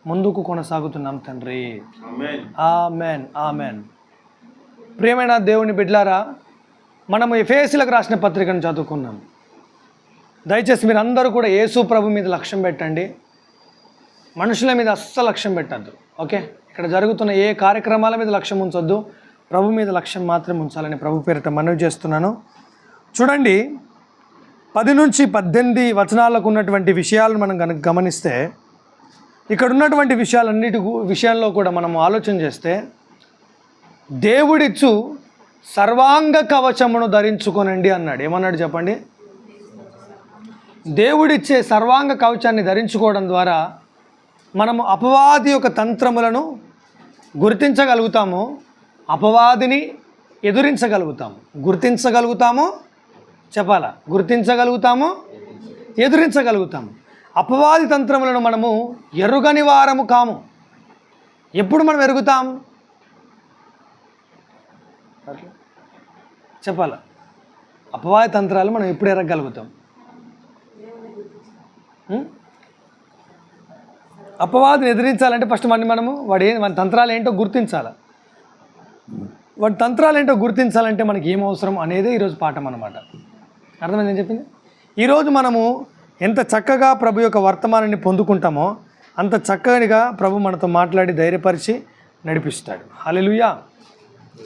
ముందుకు కొనసాగుతున్నాం తండ్రి. Amen amen. ప్రియమైన దేవుని బిడ్డలారా, మనము ఎఫెసీయులకు రాసిన పత్రికను చదువుకున్నాం. దయచేసి మీరు అందరూ కూడా యేసు ప్రభు మీద లక్ష్యం పెట్టండి, మనుషుల మీద అస్సలు లక్ష్యం పెట్టద్దు. ఓకే, ఇక్కడ జరుగుతున్న ఏ కార్యక్రమాల మీద లక్ష్యం ఉంచొద్దు, ప్రభు మీద లక్ష్యం మాత్రం ఉంచాలని ప్రభు పేరిట మనవి చేస్తున్నాను. చూడండి, 10 నుంచి 18 వచనాలకు ఉన్నటువంటి విషయాలను మనం కనుక గమనిస్తే, ఇక్కడ ఉన్నటువంటి విషయాల్లో కూడా మనం ఆలోచన చేస్తే, దేవుడిచ్చు సర్వాంగ కవచమును ధరించుకొనండి అన్నాడు. ఏమన్నాడు చెప్పండి? దేవుడిచ్చే సర్వాంగ కవచాన్ని ధరించుకోవడం ద్వారా మనము అపవాది యొక్క తంత్రములను గుర్తించగలుగుతాము, అపవాదిని ఎదురించగలుగుతాము. గుర్తించగలుగుతాము, చెప్పాలా? గుర్తించగలుగుతాము, ఎదురించగలుగుతాము. అపవాది తంత్రములను మనము ఎరుగని వారము కాము. ఎప్పుడు మనం ఎరుగుతాం? చెప్పాలా? అపవాది తంత్రాలు మనం ఎప్పుడు ఎరగగలుగుతాం? అపవాదిని ఎదిరించాలంటే ఫస్ట్ మనము వాడి తంత్రాలు ఏంటో గుర్తించాలి. వాడి తంత్రాలు ఏంటో గుర్తించాలంటే మనకి ఏం అవసరం అనేదే ఈరోజు పాఠం అన్నమాట. అర్థమైంది నేను చెప్పింది? ఈరోజు మనము ఎంత చక్కగా ప్రభు యొక్క వర్తమానాన్ని పొందుకుంటామో అంత చక్కగా ప్రభు మనతో మాట్లాడి ధైర్యపరిచి నడిపిస్తాడు. హల్లెలూయా.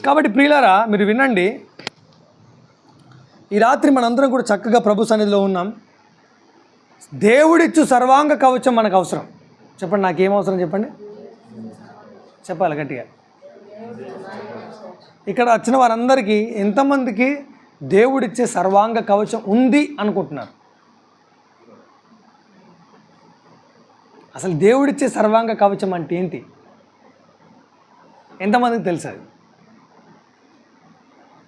కాబట్టి ప్రియులారా, మీరు వినండి, ఈ రాత్రి మనందరం కూడా చక్కగా ప్రభు సన్నిధిలో ఉన్నాం. దేవుడిచ్చు సర్వాంగ కవచం మనకు అవసరం. చెప్పండి, నాకేం అవసరం చెప్పండి, చెప్పాలి గట్టిగా. ఇక్కడ వచ్చిన వారందరికీ ఎంతమందికి దేవుడిచ్చే సర్వాంగ కవచం ఉంది అనుకుంటున్నారు? అసలు దేవుడిచ్చే సర్వాంగ కవచం అంటే ఏంటి ఎంతమందికి తెలుసు? అది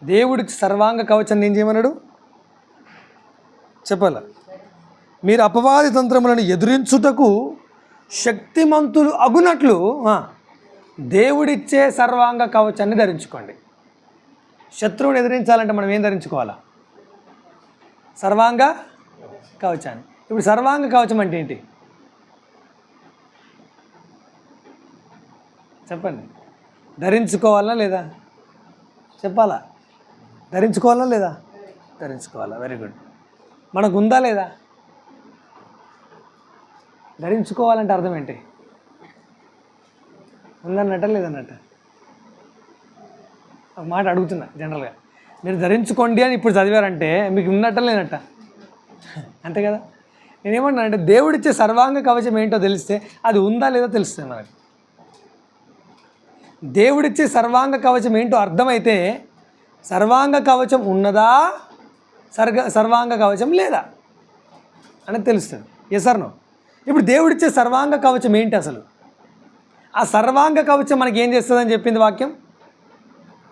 దేవుడిచ్చే సర్వాంగ కవచాన్ని ఏం చేయమన్నాడు చెప్పాల? మీరు అపవాది తంత్రములను ఎదురించుటకు శక్తిమంతులు అగునట్లు దేవుడిచ్చే సర్వాంగ కవచాన్ని ధరించుకోండి. శత్రువుని ఎదిరించాలంటే మనం ఏం ధరించుకోవాలా? సర్వాంగ కవచాన్ని. ఇప్పుడు సర్వాంగ కవచం అంటే ఏంటి చెప్పండి? ధరించుకోవాలా లేదా? చెప్పాలా? ధరించుకోవాలా లేదా? ధరించుకోవాలా. Very good. మనకు ఉందా లేదా? ధరించుకోవాలంటే అర్థం ఏంటి? ఉందన్నట్ట లేదన్నట్ట? ఒక మాట అడుగుతున్నా జనరల్గా. మీరు ధరించుకోండి అని ఇప్పుడు చదివారంటే మీకు ఉన్నట్ట లేనట్ట? అంతే కదా. నేనేమన్నా అంటే దేవుడిచ్చే సర్వాంగ కవచం ఏంటో తెలిస్తే అది ఉందా లేదా తెలుస్తుంది మనకు. దేవుడిచ్చే సర్వాంగ కవచం ఏంటో అర్థమైతే సర్వాంగ కవచం ఉన్నదా, సర్వాంగ కవచం లేదా అనేది తెలుస్తుంది. Yes or no? ఇప్పుడు దేవుడిచ్చే సర్వాంగ కవచం ఏంటి అసలు? ఆ సర్వాంగ కవచం మనకి ఏం చేస్తుందని చెప్పింది వాక్యం.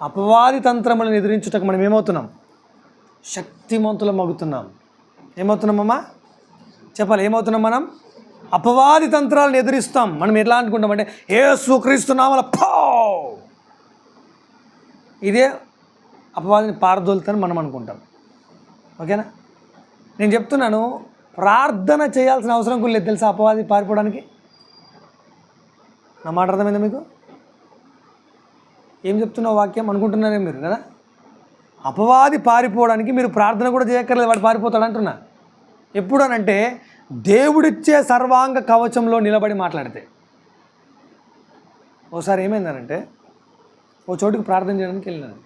అపవాది తంత్రములను ఎదిరించుటకు మనం ఏమవుతున్నాం? శక్తిమంతులం అవుతున్నాం. ఏమవుతున్నామమ్మా? చెప్పాలి, ఏమవుతున్నాం మనం? అపవాది తంత్రాలను ఎదిరిస్తాం. మనం ఎట్లా అనుకుంటామంటే యేసుక్రీస్తు నామమున పో, ఇదే అపవాదిని పారదోలుతాని మనం అనుకుంటాం. ఓకేనా? నేను చెప్తున్నాను, ప్రార్థన చేయాల్సిన అవసరం కూడా లేదు తెలుసా అపవాది పారిపోవడానికి. నా మాట అర్థమైందా మీకు? ఏం చెప్తున్నావు వాక్యం అనుకుంటున్నారే మీరు కదా. అపవాది పారిపోవడానికి మీరు ప్రార్థన కూడా చేయక్కర్లేదు, వాడు పారిపోతాడు అంటున్నా. ఎప్పుడు అనంటే దేవుడిచ్చే సర్వాంగ కవచంలో నిలబడి మాట్లాడితే. ఓసారి ఏమైందనంటే ఓ చోటుకి ప్రార్థన చేయడానికి వెళ్ళినాను.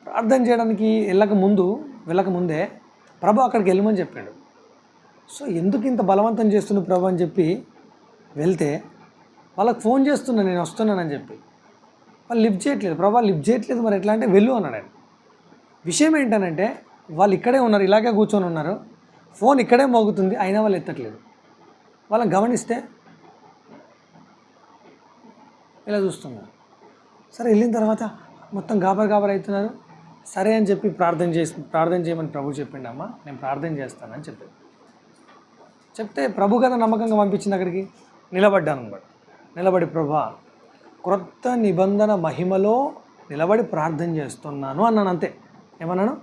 ప్రార్థన చేయడానికి వెళ్ళక ముందే ప్రభు అక్కడికి వెళ్ళమని చెప్పాడు. సో ఎందుకు ఇంత బలవంతం చేస్తున్నావు ప్రభు అని చెప్పి వెళ్తే వాళ్ళకి ఫోన్ చేస్తున్నా నేను వస్తున్నానని చెప్పి. వాళ్ళు లిఫ్ట్ చేయట్లేదు. ప్రభు లిఫ్ట్ చేయట్లేదు, మరి ఎట్లా అంటే వెళ్ళు అన్నాడు ఆయన. విషయం ఏంటనంటే వాళ్ళు ఇక్కడే ఉన్నారు, ఇలాగే కూర్చొని ఉన్నారు, ఫోన్ ఇక్కడే మోగుతుంది, అయినా వాళ్ళు ఎత్తట్లేదు. వాళ్ళని గమనిస్తే ఇలా చూస్తున్నారు. సరే వెళ్ళిన తర్వాత మొత్తం గాబర్ అవుతున్నారు. సరే అని చెప్పి ప్రార్థన చేయమని ప్రభు చెప్పిండు. అమ్మ నేను ప్రార్థన చేస్తానని చెప్తే ప్రభు కదా నమ్మకంగా పంపించింది. అక్కడికి నిలబడ్డాను అనమాట. నిలబడి ప్రభా క్రొత్త నిబంధన మహిమలో నిలబడి ప్రార్థన చేస్తున్నాను అన్నాను. అంతే. ఏమన్నాను?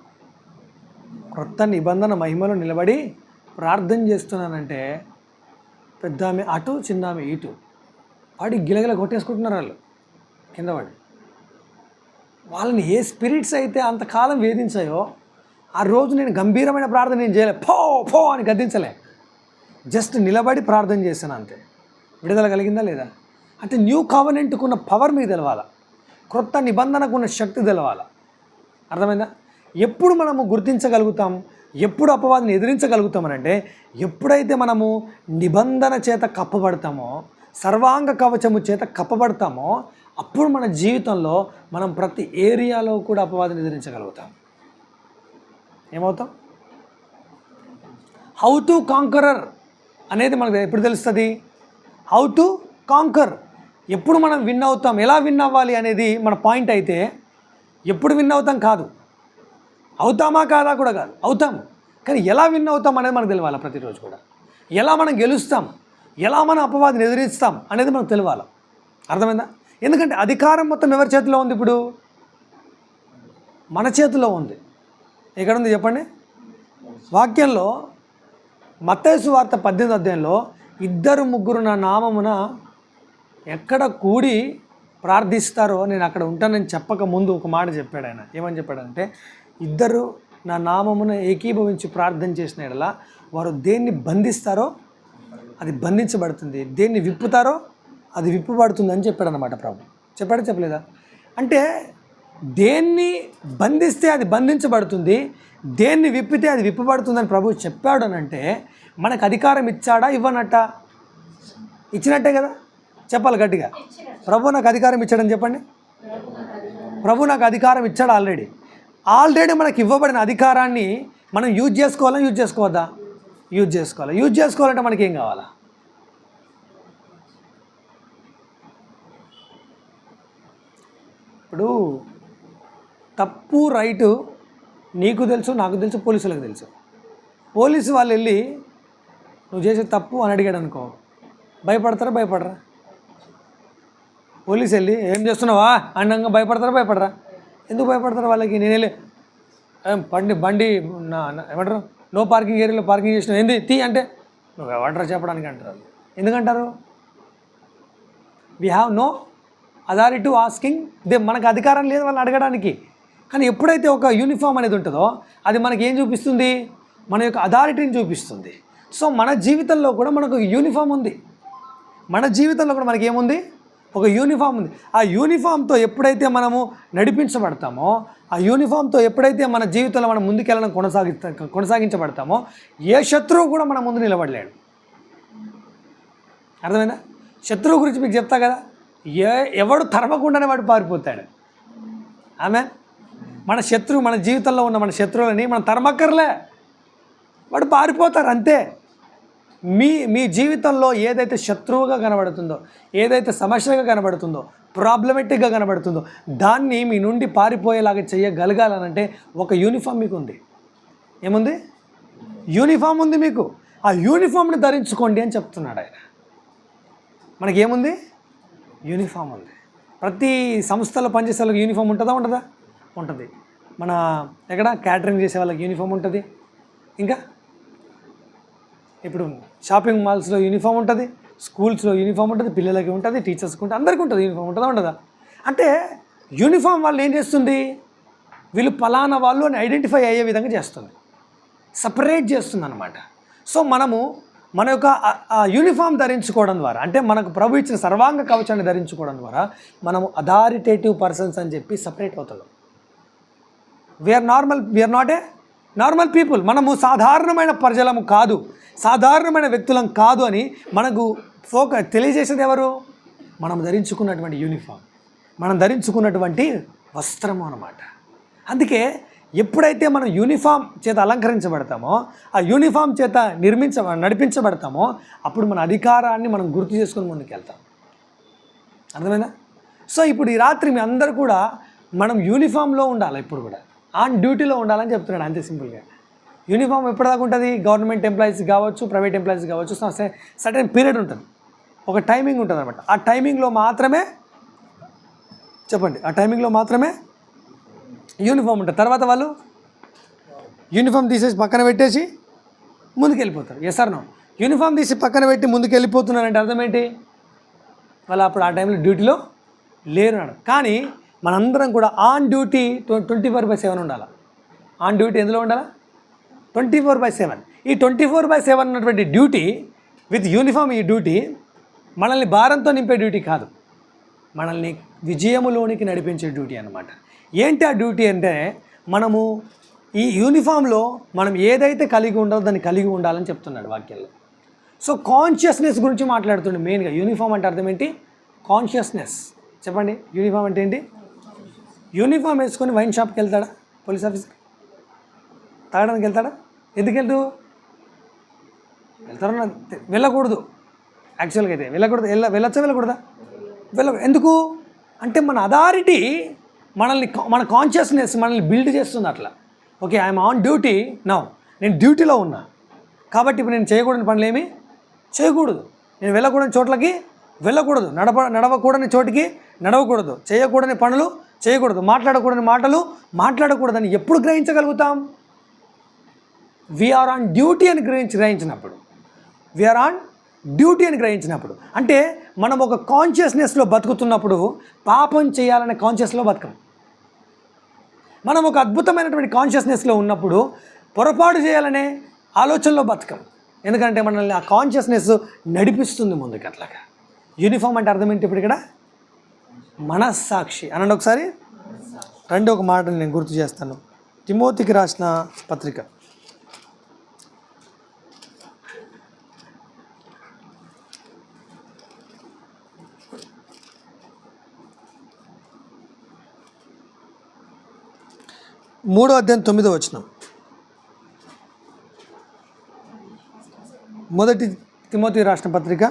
క్రొత్త నిబంధన మహిమలో నిలబడి ప్రార్థన చేస్తున్నానంటే పెద్ద ఆమె అటు, చిన్న ఆమె ఇటు పడి గిలగిల కొట్టేసుకుంటున్నారు వాళ్ళు కింద పడి. వాళ్ళని ఏ స్పిరిట్స్ అయితే అంతకాలం వేధించాయో ఆ రోజు నేను గంభీరమైన ప్రార్థన నేను చేయలే, పో పో అని గద్దించలే, జస్ట్ నిలబడి ప్రార్థన చేశాను అంతే. విడుదల కలిగిందా లేదా? అంటే న్యూ కవెనెంట్కు ఉన్న పవర్ మీకు తెలవాలా, క్రొత్త నిబంధనకు ఉన్న శక్తి తెలవాలా. అర్థమైందా? ఎప్పుడు మనము గుర్తించగలుగుతాం, ఎప్పుడు అపవాదిని ఎదిరించగలుగుతామనంటే ఎప్పుడైతే మనము నిబంధన చేత కప్పబడతామో, సర్వాంగ కవచము చేత కప్పబడతామో, అప్పుడు మన జీవితంలో మనం ప్రతి ఏరియాలో కూడా అపవాదిని ఎదిరించగలుగుతాం. ఏమవుతాం? హౌ టు కాంకరర్ అనేది మనకు ఎప్పుడు తెలుస్తుంది? హౌ టు కాంకర్ ఎప్పుడు మనం విన్ అవుతాం, ఎలా విన్ అవ్వాలి అనేది మన పాయింట్ అయితే, ఎప్పుడు విన్ అవుతాం కాదు, అవుతామా కాదా కూడా కాదు, అవుతాం. కానీ ఎలా విన్ అవుతాం అనేది మనకు తెలియాలి. ప్రతిరోజు కూడా ఎలా మనం గెలుస్తాం, ఎలా మనం అపవాదిని ఎదిరిస్తాం అనేది మనకు తెలియాలి. అర్థమైందా? ఎందుకంటే అధికారం మొత్తం ఎవరి చేతిలో ఉంది? ఇప్పుడు మన చేతిలో ఉంది. ఎక్కడ ఉంది చెప్పండి? వాక్యంలో మత్తయి సువార్త 18వ అధ్యాయంలో 2-3 నా నామమున ఎక్కడ కూడి ప్రార్థిస్తారో నేను అక్కడ ఉంటానని చెప్పక ముందు ఒక మాట చెప్పాడు ఆయన. ఏమని చెప్పాడంటే, 2 నా నామమున ఏకీభవించి ప్రార్థన చేసిన యెడల వారు దేన్ని బంధిస్తారో అది బంధించబడుతుంది, దేన్ని విప్పుతారో అది విప్పబడుతుంది అని చెప్పాడు అన్నమాట ప్రభు. చెప్పాడా చెప్పలేదా? అంటే దేన్ని బంధిస్తే అది బంధించబడుతుంది, దేన్ని విప్పితే అది విప్పబడుతుందని ప్రభు చెప్పాడు అని అంటే మనకు అధికారం ఇచ్చాడా ఇవ్వనట్ట? ఇచ్చినట్టే కదా. చెప్పాలి గట్టిగా, ప్రభు నాకు అధికారం ఇచ్చాడని చెప్పండి. ప్రభు నాకు అధికారం ఇచ్చాడు. ఆల్రెడీ మనకి ఇవ్వబడిన అధికారాన్ని మనం యూజ్ చేసుకోవాలా, యూజ్ చేసుకోవద్దా? యూజ్ చేసుకోవాలి. యూజ్ చేసుకోవాలంటే మనకి ఏం కావాలా? ఇప్పుడు తప్పు రైటు నీకు తెలుసు, నాకు తెలుసు, పోలీసులకు తెలుసు. పోలీసు వాళ్ళు వెళ్ళి నువ్వు చేసే తప్పు అని అడిగాడు అనుకో, భయపడతారా భయపడరా? పోలీసు వెళ్ళి ఏం చేస్తున్నావా అన్నంగా భయపడతారా? ఎందుకు భయపడతారు వాళ్ళకి? నేను వెళ్ళి బండి ఏమంటారు, నో పార్కింగ్ ఏరియాలో పార్కింగ్ చేసిన ఏంది తీ అంటే నువ్వు ఎవడరా చెప్పడానికి అంటారు. ఎందుకంటారు? We have no authority to asking them. మనకు అధికారం లేదు వాళ్ళని అడగడానికి. కానీ ఎప్పుడైతే ఒక యూనిఫామ్ అనేది ఉంటుందో అది మనకి ఏం చూపిస్తుంది? మన యొక్క అథారిటీని చూపిస్తుంది. సో మన జీవితంలో కూడా మనకు ఒక యూనిఫామ్ ఉంది. మన జీవితంలో కూడా మనకి ఏముంది? ఒక యూనిఫామ్ ఉంది. ఆ యూనిఫామ్తో ఎప్పుడైతే మనము నడిపించబడతామో, ఆ యూనిఫామ్తో ఎప్పుడైతే మన జీవితంలో మనం ముందుకెళ్ళడం కొనసాగించబడతామో, ఏ శత్రువు కూడా మన ముందు నిలబడలేడు. అర్థమైందా? శత్రువు గురించి మీకు చెప్తా కదా, ఎవడు తరమకుండానే వాడు పారిపోతాడు. ఆమె మన శత్రువు, మన జీవితంలో ఉన్న మన శత్రువులని మనం తరమక్కర్లే, వాడు పారిపోతారు అంతే. మీ జీవితంలో ఏదైతే శత్రువుగా కనబడుతుందో, ఏదైతే సమస్యగా కనబడుతుందో, ప్రాబ్లమెటిక్గా కనబడుతుందో దాన్ని మీ నుండి పారిపోయేలాగా చేయగలగాలనంటే ఒక యూనిఫామ్ మీకు ఉంది. ఏముంది? యూనిఫామ్ ఉంది మీకు. ఆ యూనిఫామ్ని ధరించుకోండి అని చెప్తున్నాడు ఆయన. మనకేముంది? యూనిఫామ్ ఉంది. ప్రతి సంస్థలో పనిచేసే వాళ్ళకి యూనిఫామ్ ఉంటుందా ఉండదా? ఉంటుంది. మన ఎక్కడ క్యాటరింగ్ చేసే వాళ్ళకి యూనిఫామ్ ఉంటుంది. ఇంకా ఇప్పుడు షాపింగ్ మాల్స్లో యూనిఫామ్ ఉంటుంది, స్కూల్స్లో యూనిఫామ్ ఉంటుంది, పిల్లలకి ఉంటుంది, టీచర్స్కి ఉంటుంది, అందరికీ ఉంటుంది. యూనిఫామ్ ఉంటుందా ఉండదా? అంటే యూనిఫామ్ వాళ్ళు ఏం చేస్తుంది? వీళ్ళు పలానా వాళ్ళు అని ఐడెంటిఫై అయ్యే విధంగా చేస్తుంది, సపరేట్ చేస్తుంది అన్నమాట. సో మనము మన యొక్క యూనిఫామ్ ధరించుకోవడం ద్వారా, అంటే మనకు ప్రభు ఇచ్చిన సర్వాంగ కవచాన్ని ధరించుకోవడం ద్వారా మనము అథారిటేటివ్ పర్సన్స్ అని చెప్పి సపరేట్ అవుతాం. We are not a normal people. మనము సాధారణమైన ప్రజలము కాదు, సాధారణమైన వ్యక్తులం కాదు అని మనకు తెలియజేసేది ఎవరు? మనం ధరించుకున్నటువంటి యూనిఫామ్, మనం ధరించుకున్నటువంటి వస్త్రము అన్నమాట. అందుకే ఎప్పుడైతే మనం యూనిఫామ్ చేత అలంకరించబడతామో, ఆ యూనిఫామ్ చేత నడిపించబడతామో, అప్పుడు మన అధికారాన్ని మనం గుర్తు చేసుకొని ముందుకెళ్తాం. అర్థమైందా? సో ఇప్పుడు ఈ రాత్రి మీ అందరూ కూడా మనం యూనిఫామ్లో ఉండాలి, ఇప్పుడు కూడా ఆన్ డ్యూటీలో ఉండాలని చెప్తున్నాడు. అంతే సింపుల్గా. యూనిఫామ్ ఎప్పటిదాకా ఉంటుంది? గవర్నమెంట్ ఎంప్లాయీస్ కావచ్చు, ప్రైవేట్ ఎంప్లాయీస్ కావచ్చు, సర్టెన్ పీరియడ్ ఉంటుంది, ఒక టైమింగ్ ఉంటుంది అనమాట. ఆ టైమింగ్లో మాత్రమే చెప్పండి, ఆ టైమింగ్లో మాత్రమే యూనిఫామ్ ఉంటుంది. తర్వాత వాళ్ళు యూనిఫామ్ తీసేసి పక్కన పెట్టేసి ముందుకు వెళ్ళిపోతారు. Yes or no? యూనిఫామ్ తీసి పక్కన పెట్టి ముందుకు వెళ్ళిపోతున్నారంటే అర్థం ఏంటి? వాళ్ళు అప్పుడు ఆ టైంలో డ్యూటీలో లేరు. కానీ మనందరం కూడా ఆన్ డ్యూటీ 24/7 ఉండాలి. ఆన్ డ్యూటీ ఎందులో ఉండాలా? 24/7. ఈ 24/7 ఉన్నటువంటి డ్యూటీ విత్ యూనిఫామ్, ఈ డ్యూటీ మనల్ని భారంతో నింపే డ్యూటీ కాదు, మనల్ని విజయములోనికి నడిపించే డ్యూటీ అన్నమాట. ఏంటి ఆ డ్యూటీ అంటే, మనము ఈ యూనిఫామ్లో మనం ఏదైతే కలిగి ఉండాలో దాన్ని కలిగి ఉండాలని చెప్తున్నాడు వాక్యంలో. సో కాన్షియస్నెస్ గురించి మాట్లాడుతుండే మెయిన్గా. యూనిఫామ్ అంటే అర్థం ఏంటి? కాన్షియస్నెస్. చెప్పండి, యూనిఫామ్ అంటే ఏంటి? యూనిఫామ్ వేసుకొని వైన్ షాప్కి వెళ్తాడా పోలీస్ ఆఫీసర్? తాగడానికి వెళ్తాడా? ఎందుకు వెళ్తారో వెళ్ళకూడదు. యాక్చువల్గా అయితే వెళ్ళకూడదు. వెళ్ళకూడదా? ఎందుకు అంటే మన అథారిటీ మనల్ని, మన కాన్షియస్నెస్ మనల్ని బిల్డ్ చేస్తుంది అట్లా. Okay, I'm on duty now, నేను డ్యూటీలో ఉన్నా కాబట్టి ఇప్పుడు నేను చేయకూడని పనులు ఏమీ చేయకూడదు, నేను వెళ్ళకూడని చోట్లకి వెళ్ళకూడదు, నడవకూడని చోటికి నడవకూడదు, చేయకూడని పనులు చేయకూడదు, మాట్లాడకూడని మాటలు మాట్లాడకూడదని ఎప్పుడు గ్రహించగలుగుతాం? వీఆర్ ఆన్ డ్యూటీ అని గ్రహించినప్పుడు. వీఆర్ ఆన్ డ్యూటీ అని గ్రహించినప్పుడు అంటే మనం ఒక కాన్షియస్నెస్లో బతుకుతున్నప్పుడు పాపం చేయాలనే కాన్షియస్లో బతకం. మనం ఒక అద్భుతమైనటువంటి కాన్షియస్నెస్లో ఉన్నప్పుడు పొరపాటు చేయాలనే ఆలోచనలో బతకం. ఎందుకంటే మనల్ని ఆ కాన్షియస్నెస్ నడిపిస్తుంది ముందుకు. అట్లాగా యూనిఫామ్ అంటే అర్థం ఏంటి? ఇప్పుడు ఇక్కడ మనస్సాక్షి అనండి ఒకసారి. ఒక మాటని నేను గుర్తు చేస్తాను. తిమోతికి రాసిన పత్రిక 3:9. మొదటి తిమోతి రాసిన పత్రిక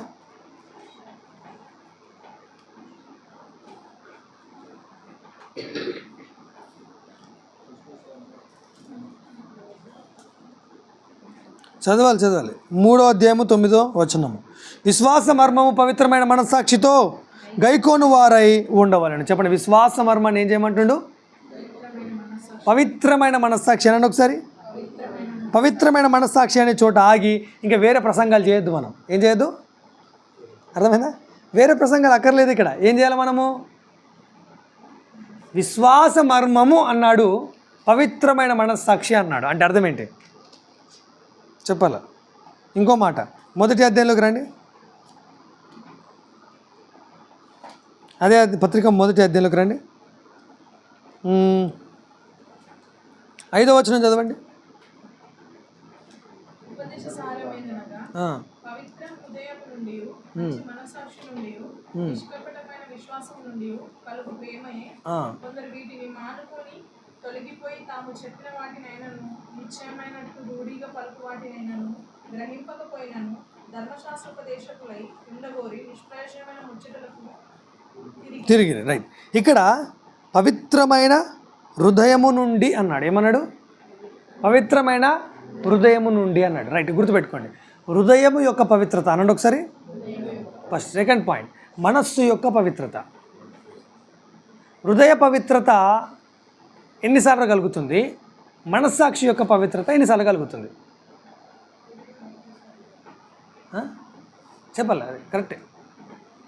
3:9. విశ్వాస మర్మము పవిత్రమైన మనస్సాక్షితో గైకోను వారై ఉండవాలని. చెప్పండి, విశ్వాస మర్మాన్ని ఏం చేయమంటుండు? పవిత్రమైన మనస్సాక్షి అనండి ఒకసారి. పవిత్రమైన మనస్సాక్షి అనే చోట ఆగి ఇంకా వేరే ప్రసంగాలు చేయొద్దు. మనం ఏం చేయొద్దు? అర్థమైందా? వేరే ప్రసంగాలు అక్కర్లేదు. ఇక్కడ ఏం చేయాలి మనము? విశ్వాస మర్మము అన్నాడు, పవిత్రమైన మనస్సాక్షి అన్నాడు. అంటే అర్థం ఏంటి చెప్పాల? ఇంకో మాట, మొదటి అధ్యాయంలోకి రండి. అదే పత్రిక మొదటి అధ్యాయంలోకి రండి. 5వ వచనం చదవండి. తొలగిపోయి తాము చెప్పిన వాటినైనను నిశ్చయమైనట్టు రూఢిగా పలుకు వాటినైనను గ్రహింపకపోయినను ధర్మశాస్త్రోపదేశకులై ఉండగోరి నిష్ప్రయోజనమైన ముచ్చటలకు తిరిగి. రైట్, ఇక్కడ పవిత్రమైన హృదయము నుండి అన్నాడు. ఏమన్నాడు? పవిత్రమైన హృదయము నుండి అన్నాడు. రైట్, గుర్తుపెట్టుకోండి. హృదయము యొక్క పవిత్రత అనండి ఒకసారి. ఫస్ట్. సెకండ్ పాయింట్, మనస్సు యొక్క పవిత్రత. హృదయ పవిత్రత ఎన్నిసార్లు కలుగుతుంది? మనస్సాక్షి యొక్క పవిత్రత ఎన్నిసార్లు కలుగుతుంది? చెప్పాలి, అది కరెక్టే.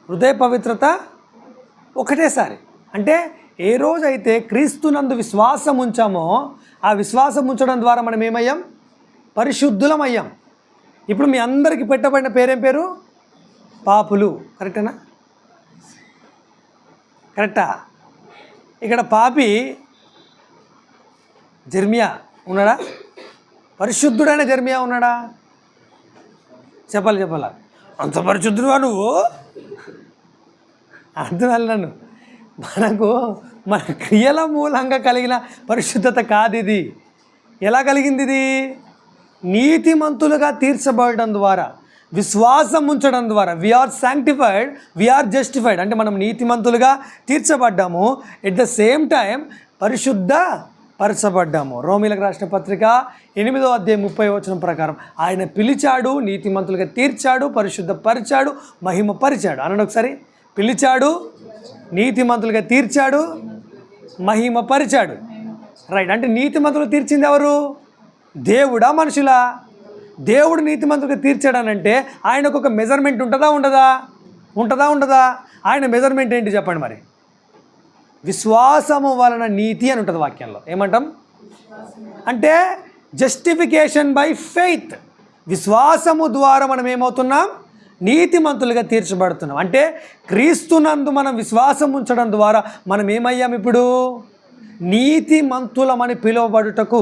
హృదయ పవిత్రత ఒకటేసారి. అంటే ఏ రోజైతే క్రీస్తునందు విశ్వాసం ఉంచామో ఆ విశ్వాసం ఉంచడం ద్వారా మనం ఏమయ్యాం? పరిశుద్ధులం అయ్యాం. ఇప్పుడు మీ అందరికీ పెట్టబడిన పేరేం పేరు? పాపులు. కరెక్టేనా? కరెక్టా? ఇక్కడ పాపి జెర్మియా ఉన్నాడా? పరిశుద్ధుడైన జెర్మియా ఉన్నాడా? చెప్పాలా? అంత పరిశుద్ధుడువా నువ్వు? అర్థం నన్ను. మనకు మన క్రియల మూలంగా కలిగిన పరిశుద్ధత కాదు ఇది. ఎలా కలిగింది ఇది? నీతిమంతులుగా తీర్చబడడం ద్వారా, విశ్వాసం ఉంచడం ద్వారా. We are sanctified, we are justified. అంటే మనం నీతిమంతులుగా తీర్చబడ్డాము, ఎట్ ద సేమ్ టైం పరిశుద్ధ పరచబడ్డాము. రోమీలకు రాసిన పత్రిక 8వ అధ్యాయం 30వ వచనం ప్రకారం ఆయన పిలిచాడు, నీతిమంతులుగా తీర్చాడు, పరిశుద్ధపరిచాడు, మహిమపరిచాడు. అనండి ఒకసారి. పిలిచాడు, నీతిమంతులుగా తీర్చాడు, మహిమపరిచాడు. రైట్, అంటే నీతిమంతులు తీర్చింది ఎవరు? దేవుడా మనుషులా? దేవుడు నీతిమంతుడిగా తీర్చాడనంటే ఆయనకు ఒక మెజర్మెంట్ ఉంటుందా ఉండదా? ఆయన మెజర్మెంట్ ఏంటి చెప్పండి మరి? విశ్వాసము వలన నీతి అని ఉంటుంది వాక్యంలో. ఏమంటాం అంటే జస్టిఫికేషన్ బై ఫెయిత్. విశ్వాసము ద్వారా మనం ఏమవుతున్నాం? నీతిమంతులుగా తీర్చబడుతున్నాం. అంటే క్రీస్తునందు మనం విశ్వాసం ఉంచడం ద్వారా మనం ఏమయ్యాం? ఇప్పుడు నీతిమంతులమని పిలువబడుటకు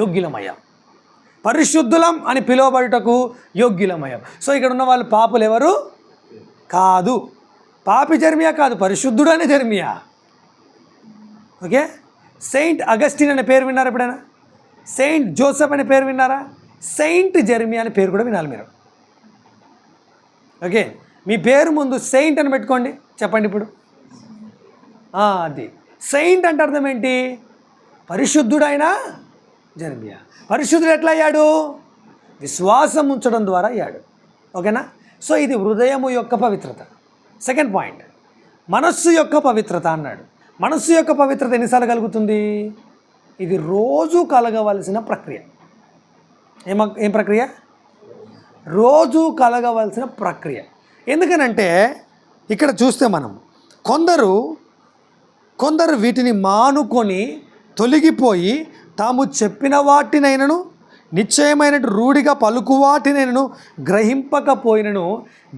యోగ్యులమయ్యాం, పరిశుద్ధులం అని పిలువబడుటకు యోగ్యులమయ్యాం. సో ఇక్కడ ఉన్న వాళ్ళు పాపులు ఎవరు కాదు. పాపి జెర్మియా కాదు, పరిశుద్ధుడు అనే జెర్మియా. ఓకే. సెయింట్ అగస్టిన్ అనే పేరు విన్నారా ఎప్పుడైనా? సెయింట్ జోసెఫ్ అనే పేరు విన్నారా? సెయింట్ జెర్మియా అనే పేరు కూడా వినాలి మీరు. ఓకే. మీ పేరు ముందు సెయింట్ అని పెట్టుకోండి. చెప్పండి ఇప్పుడు. అది సెయింట్ అంటే అర్థం ఏంటి? పరిశుద్ధుడైన జెర్మియా. పరిశుద్ధుడు ఎట్లా అయ్యాడు? విశ్వాసం ఉంచడం ద్వారా అయ్యాడు. ఓకేనా? సో ఇది హృదయము యొక్క పవిత్రత. సెకండ్ పాయింట్, మనస్సు యొక్క పవిత్రత అన్నాడు. మనస్సు యొక్క పవిత్రత ఎన్నిసార్లు కలుగుతుంది? ఇది రోజు కలగవలసిన ప్రక్రియ. ఏం ప్రక్రియ? రోజు కలగవలసిన ప్రక్రియ. ఎందుకనంటే ఇక్కడ చూస్తే మనం కొందరు వీటిని మానుకొని తొలగిపోయి తాము చెప్పిన వాటినైనను నిశ్చయమైన రూఢిగా పలుకు వాటినైనను గ్రహింపకపోయినను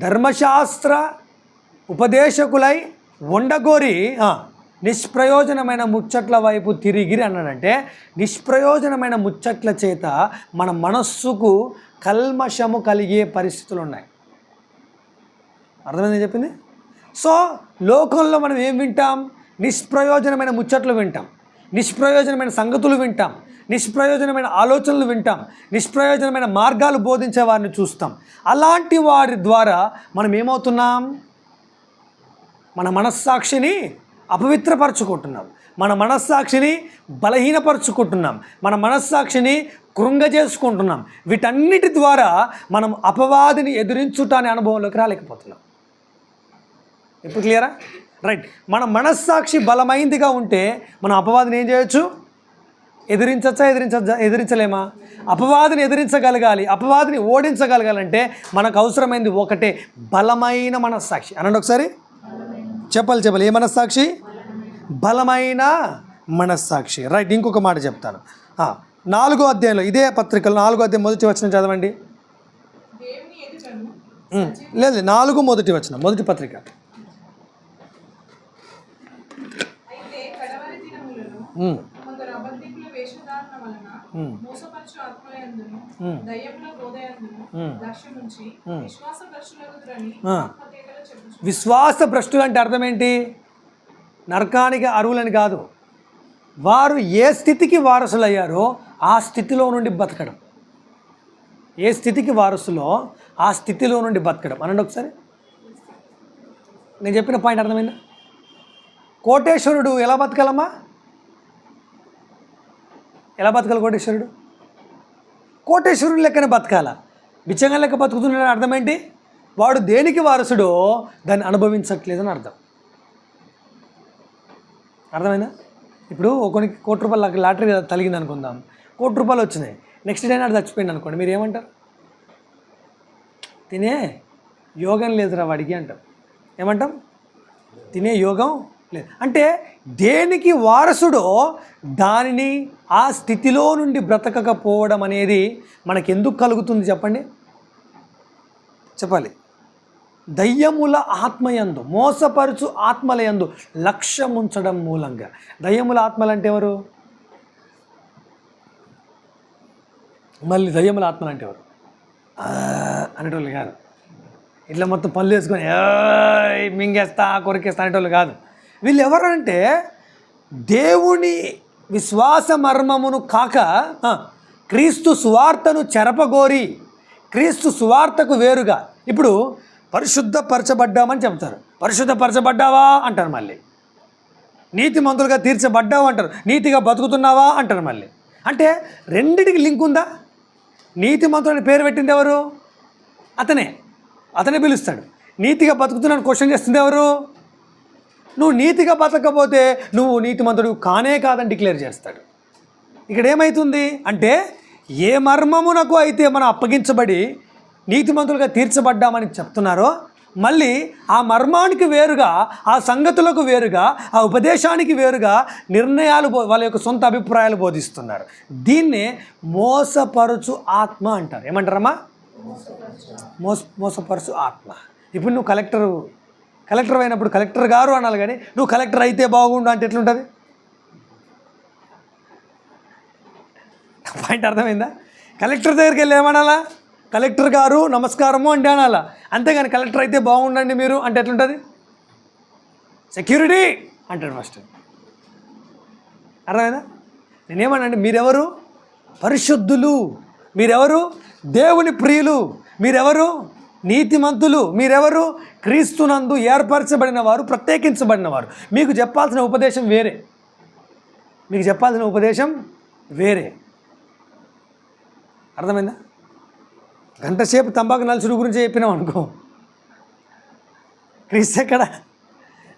ధర్మశాస్త్ర ఉపదేశకులై ఉండగోరి నిష్ప్రయోజనమైన ముచ్చట్ల వైపు తిరిగిరి అన్నాడంటే నిష్ప్రయోజనమైన ముచ్చట్ల చేత మన మనస్సుకు కల్మషము కలిగే పరిస్థితులు ఉన్నాయి. అర్థమైంది చెప్పింది? సో లోకంలో మనం ఏం వింటాం? నిష్ప్రయోజనమైన ముచ్చట్లు వింటాం, నిష్ప్రయోజనమైన సంగతులు వింటాం, నిష్ప్రయోజనమైన ఆలోచనలు వింటాం, నిష్ప్రయోజనమైన మార్గాలు బోధించే వారిని చూస్తాం. అలాంటి వారి ద్వారా మనం ఏమవుతున్నాం? మన మనస్సాక్షిని అపవిత్రపరచుకుంటున్నాం, మన మనస్సాక్షిని బలహీనపరచుకుంటున్నాం, మన మనస్సాక్షిని కృంగజేసుకుంటున్నాం. వీటన్నిటి ద్వారా మనం అపవాదిని ఎదిరించుట అనే అనుభవంలోకి రాలేకపోతున్నాం. ఇప్పుడు క్లియరా? రైట్. మన మనస్సాక్షి బలమైందిగా ఉంటే మనం అపవాదిని ఏం చేయొచ్చు? ఎదిరించలేమా? అపవాదిని ఎదిరించగలగాలి, అపవాదిని ఓడించగలగాలంటే మనకు అవసరమైంది ఒకటే, బలమైన మనస్సాక్షి. అనండి ఒకసారి. చెప్పాలి. ఏ మనస్సాక్షి? బలమైన మనస్సాక్షి. రైట్. ఇంకొక మాట చెప్తాను. 4వ అధ్యాయంలో, ఇదే పత్రికలో 4వ అధ్యాయం మొదటి వచనం చదవండి. లేదు, 4 మొదటి వచనం, మొదటి పత్రిక. విశ్వాస భ్రష్టులు అంటే అర్థం ఏంటి? నరకానికి అర్హులని కాదు, వారు ఏ స్థితికి వారసులయ్యారో ఆ స్థితిలో నుండి బతకడం. ఏ స్థితికి వారసులో ఆ స్థితిలో నుండి బతకడం. అనండి ఒకసారి. నేను చెప్పిన పాయింట్ అర్థమైందా? కోటేశ్వరుడు ఎలా బతకాలమ్మా? ఎలా బతకాలి కోటేశ్వరుడు? కోటేశ్వరుడు లెక్కనే బతకాల. బిచ్చంగా లెక్క బతుకుతున్నాడని అర్థం ఏంటి? వాడు దేనికి వారసుడో దాన్ని అనుభవించట్లేదని అర్థం. అర్థమైందా? ఇప్పుడు ఒకరికి ₹1 లాటరీ తగిలింది అనుకుందాం, ₹1 వచ్చినాయి, నెక్స్ట్ డే నాడు చచ్చిపోయింది అనుకోండి, మీరు ఏమంటారు? తినే యోగం లేదురా వాడికి అంటారు. ఏమంటాం? తినే యోగం లేదు. అంటే దేనికి వారసుడో దానిని ఆ స్థితిలో నుండి బ్రతకకపోవడం అనేది మనకెందుకు కలుగుతుంది చెప్పండి? చెప్పాలి. దయ్యముల ఆత్మయందు, మోసపరుచు ఆత్మలయందు లక్ష్యం ఉంచడం మూలంగా. దయ్యముల ఆత్మలు అంటే ఎవరు? మళ్ళీ దయ్యముల ఆత్మలు అంటే ఎవరు? అనేటోళ్ళు కాదు. ఇట్లా మొత్తం పళ్ళు వేసుకొని మింగేస్తా కొరికేస్తా అనేటోళ్ళు కాదు. వీళ్ళు ఎవరంటే దేవుని విశ్వాస మర్మమును కాక క్రీస్తు సువార్తను చెరపగోరి, క్రీస్తు సువార్తకు వేరుగా. ఇప్పుడు పరిశుద్ధపరచబడ్డామని చెప్తారు, పరిశుద్ధపరచబడ్డావా అంటారు. మళ్ళీ నీతిమంతులుగా తీర్చబడ్డావు అంటారు, నీతిగా బతుకుతున్నావా అంటారు మళ్ళీ. అంటే రెండిటికి లింక్ ఉందా? నీతిమంతులని పేరు పెట్టింది ఎవరు? అతనే పిలుస్తాడు. నీతిగా బతుకుతున్నాను క్వశ్చన్ చేస్తుంది ఎవరు? నువ్వు నీతిగా బతకపోతే నువ్వు నీతిమంతుడు కానే కాదని డిక్లేర్ చేస్తాడు. ఇక్కడ ఏమవుతుంది అంటే ఏ మర్మమునకు అయితే మనం అప్పగించబడి నీతిమంతులుగా తీర్చబడ్డామని చెప్తున్నారో, మళ్ళీ ఆ మర్మానికి వేరుగా, ఆ సంగతులకు వేరుగా, ఆ ఉపదేశానికి వేరుగా నిర్ణయాలు వాళ్ళ యొక్క సొంత అభిప్రాయాలు బోధిస్తున్నారు. దీన్నే మోసపరుచు ఆత్మ అంటారు. ఏమంటారమ్మా? మోసపరుచు ఆత్మ. ఇప్పుడు నువ్వు కలెక్టర్ అయినప్పుడు కలెక్టర్ గారు అనాలి, కానీ నువ్వు కలెక్టర్ అయితే బాగుండు అంటే ఎట్లుంటుంది? పాయింట్ అర్థమైందా? కలెక్టర్ దగ్గరికి వెళ్ళి ఏమనాలా? కలెక్టర్ గారు నమస్కారము అంటే అనాలా, అంతేగాని కలెక్టర్ అయితే బాగుండండి మీరు అంటే ఎట్లుంటుంది? సెక్యూరిటీ అంటాడు ఫస్ట్. అర్థమైందా? నేనేమన్నాండి, మీరెవరు? పరిశుద్ధులు. మీరెవరు? దేవుని ప్రియులు. మీరెవరు? నీతిమంతులు. మీరెవరు? క్రీస్తునందు ఏర్పరచబడిన వారు, ప్రత్యేకించబడిన వారు. మీకు చెప్పాల్సిన ఉపదేశం వేరే. మీకు చెప్పాల్సిన ఉపదేశం వేరే. అర్థమైందా? గంటసేపు తంబాకు నలుసుడు గురించి చెప్పినాం అనుకో, క్రీస్తు ఎక్కడ?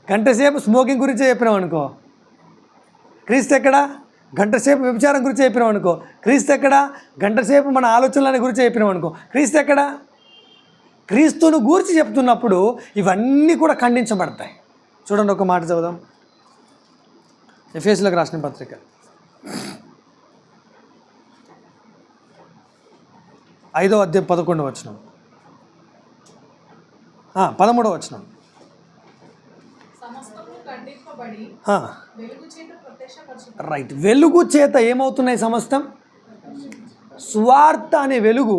గంటసేపు స్మోకింగ్ గురించే చెప్పినాం అనుకో, క్రీస్తు ఎక్కడ? గంటసేపు వ్యభిచారం గురించి చెప్పినాం అనుకో, క్రీస్తు ఎక్కడ? గంటసేపు మన ఆలోచనలని గురించి చెప్పినాం అనుకో, క్రీస్తు ఎక్కడ? క్రీస్తును గూర్చి చెప్తున్నప్పుడు ఇవన్నీ కూడా ఖండించబడతాయి. చూడండి, ఒక మాట చదువుదాం. ఎఫెసీయులకు రాసిన పత్రిక 5వ అధ్యాయం 11వ వచనం, 13వ వచనం. రైట్. వెలుగు చేత ఏమవుతున్నాయి సమస్తం? సువార్త అనే వెలుగు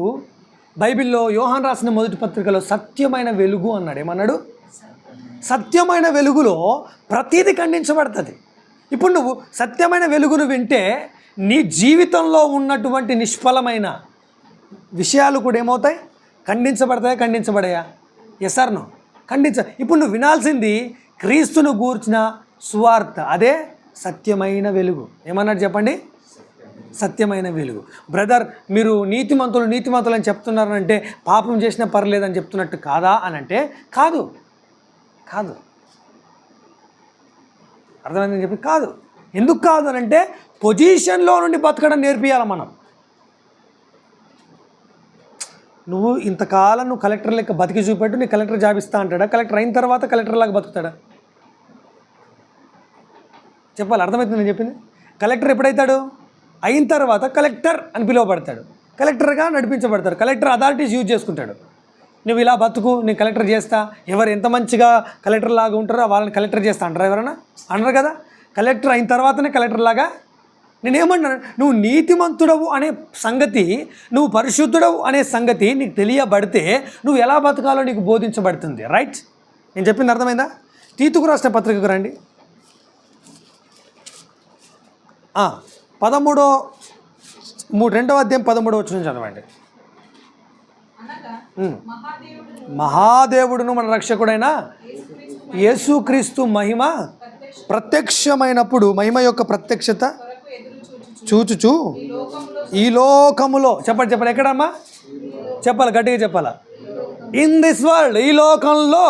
బైబిల్లో యోహాన్ రాసిన మొదటి పత్రికలో సత్యమైన వెలుగు అన్నాడు. ఏమన్నాడు? సత్యమైన వెలుగులో ప్రతీది ఖండించబడుతుంది. ఇప్పుడు నువ్వు సత్యమైన వెలుగును వింటే నీ జీవితంలో ఉన్నటువంటి నిష్ఫలమైన విషయాలు కూడా ఏమవుతాయి? ఖండించబడతాయా? ఖండించబడాయా? Yes or no? ఇప్పుడు నువ్వు వినాల్సింది క్రీస్తును గూర్చిన సువార్త, అదే సత్యమైన వెలుగు. ఏమన్నాడు చెప్పండి? సత్యమైన వెలుగు. బ్రదర్, మీరు నీతిమంతులు అని చెప్తున్నారంటే పాపం చేసినా పర్లేదని చెప్తున్నట్టు కాదా అని అంటే కాదు. అర్థమైందని చెప్పి కాదు. ఎందుకు కాదు అని అంటే పొజిషన్లో నుండి బతకడం నేర్పియాలి మనం. నువ్వు ఇంతకాలం నువ్వు కలెక్టర్ లెక్క బతికి చూపెట్టు, నీ కలెక్టర్ జాబ్ ఇస్తా అంటాడా? కలెక్టర్ అయిన తర్వాత కలెక్టర్ లాగా బతుకుతాడా? చెప్పాలి. అర్థమవుతుంది నేను చెప్పింది? కలెక్టర్ ఎప్పుడైతాడు? అయిన తర్వాత కలెక్టర్ అని పిలువబడతాడు, కలెక్టర్గా నడిపించబడతాడు, కలెక్టర్ అథారిటీస్ యూజ్ చేసుకుంటాడు. నువ్వు ఇలా బతుకు, నేను కలెక్టర్ చేస్తా, ఎవరు ఎంత మంచిగా కలెక్టర్ లాగా ఉంటారో వాళ్ళని కలెక్టర్ చేస్తా అంటారా? ఎవరన్నా అనరు కదా. కలెక్టర్ అయిన తర్వాతనే కలెక్టర్ లాగా. నేనేమన్నాను, నువ్వు నీతిమంతుడవు అనే సంగతి, నువ్వు పరిశుద్ధుడవు అనే సంగతి నీకు తెలియబడితే నువ్వు ఎలా బతకాలో నీకు బోధించబడుతుంది. రైట్? నేను చెప్పింది అర్థమైందా? తీతుకు రాసిన పత్రికకు రండి. 2వ అధ్యాయం 13వ వచనం చదవండి. మహాదేవుడును మన రక్షకుడైన యేసుక్రీస్తు మహిమ ప్రత్యక్షమైనప్పుడు, మహిమ యొక్క ప్రత్యక్షత చూచుచు ఈ లోకములో, చెప్పండి ఎక్కడమ్మా? చెప్పాలి, గట్టిగా చెప్పాలా. ఇన్ దిస్ వరల్డ్, ఈ లోకంలో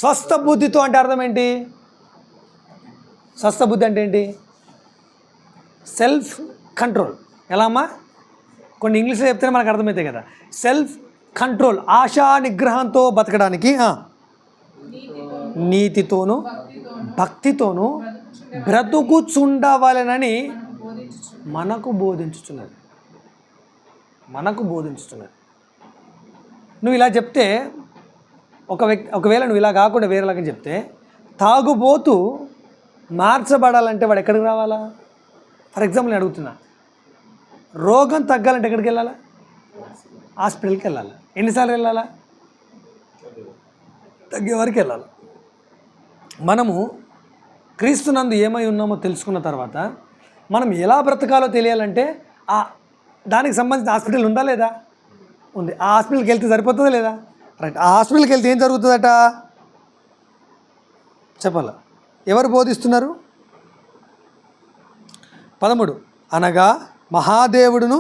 స్వస్థ బుద్ధితో అంటే అర్థం ఏంటి? స్వస్థ బుద్ధి అంటే ఏంటి? Self control. ఎలా అమ్మా? కొన్ని ఇంగ్లీష్లో చెప్తేనే మనకు అర్థమవుతాయి కదా. సెల్ఫ్ కంట్రోల్, ఆశా నిగ్రహంతో బతకడానికి, నీతితోనూ భక్తితోనూ బ్రతుకుచుండవాలనని మనకు బోధించుతున్నది. నువ్వు ఇలా చెప్తే, ఒకవేళ నువ్వు ఇలా కాకుండా వేరేలాగా చెప్తే, తాగుబోతూ మార్చబడాలంటే వాడు ఎక్కడికి రావాలా? ఫర్ ఎగ్జాంపుల్ నేను అడుగుతున్నా, రోగం తగ్గాలంటే ఎక్కడికి వెళ్ళాలా? హాస్పిటల్కి వెళ్ళాలి. ఎన్నిసార్లు వెళ్ళాలా? తగ్గే వరకు వెళ్ళాలి. మనము క్రీస్తునందు ఏమై ఉన్నామో తెలుసుకున్న తర్వాత మనం ఎలా బ్రతకాలో తెలియాలంటే దానికి సంబంధించిన హాస్పిటల్ ఉందా లేదా? ఉంది. ఆ హాస్పిటల్కి వెళ్తే సరిపోతుందా లేదా? రైట్. ఆ హాస్పిటల్కి వెళ్తే ఏం జరుగుతుందట చెప్పాలా? ఎవరు బోధిస్తున్నారు? 13 అనగా మహాదేవుడును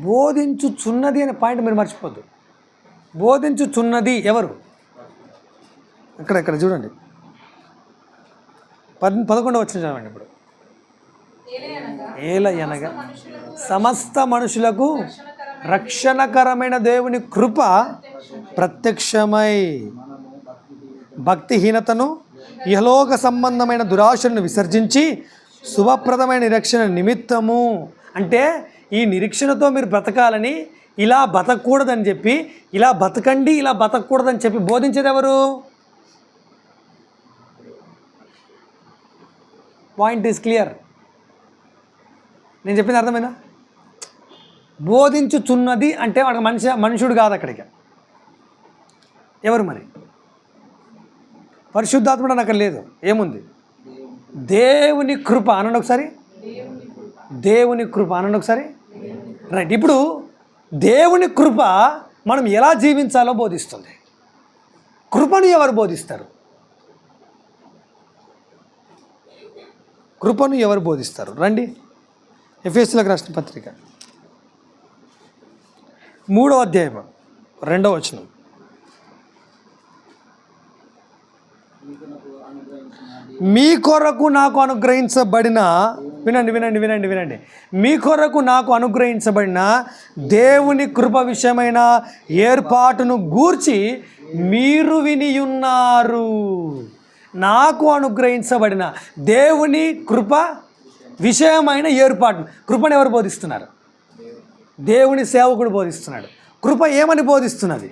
బోధించుచున్నది అనే పాయింట్ మీరు మర్చిపోద్దు. బోధించుచున్నది ఎవరు? ఇక్కడ చూడండి 11వ వచనం చదవండి ఇప్పుడు. ఏలయనగా సమస్త మనుషులకు రక్షణకరమైన దేవుని కృప ప్రత్యక్షమై భక్తిహీనతను ఇహలోక సంబంధమైన దురాశలను విసర్జించి శుభప్రదమైన నిరీక్షణ నిమిత్తము, అంటే ఈ నిరీక్షణతో మీరు బ్రతకాలని, ఇలా బతకూడదని చెప్పి, ఇలా బతకండి ఇలా బతకూడదని చెప్పి బోధించేది ఎవరు? Point is clear. నేను చెప్పింది అర్థమైందా? బోధించుచున్నది అంటే వాడికి మనుషుడు కాదు అక్కడికి. ఎవరు మరి? పరిశుద్ధాత్ముడు అని అక్కడ లేదు. ఏముంది? దేవుని కృప అనండి ఒకసారి. దేవుని కృప అనండి ఒకసారి. రైట్. ఇప్పుడు దేవుని కృప మనం ఎలా జీవించాలో బోధిస్తుంది. కృపను ఎవరు బోధిస్తారు? కృపను ఎవరు బోధిస్తారు? రండి, ఎఫెసీయులకు రాసిన పత్రిక 3వ అధ్యాయం 2వ వచనం. మీ కొరకు నాకు అనుగ్రహించబడిన, వినండి, మీ కొరకు నాకు అనుగ్రహించబడిన దేవుని కృప విషయమైన ఏర్పాటును గూర్చి మీరు వినియున్నారు. నాకు అనుగ్రహించబడిన దేవుని కృప విషయమైన ఏర్పాటు. కృపను ఎవరు బోధిస్తున్నారు? దేవుని సేవకుడు బోధిస్తున్నాడు. కృప ఏమని బోధిస్తున్నది?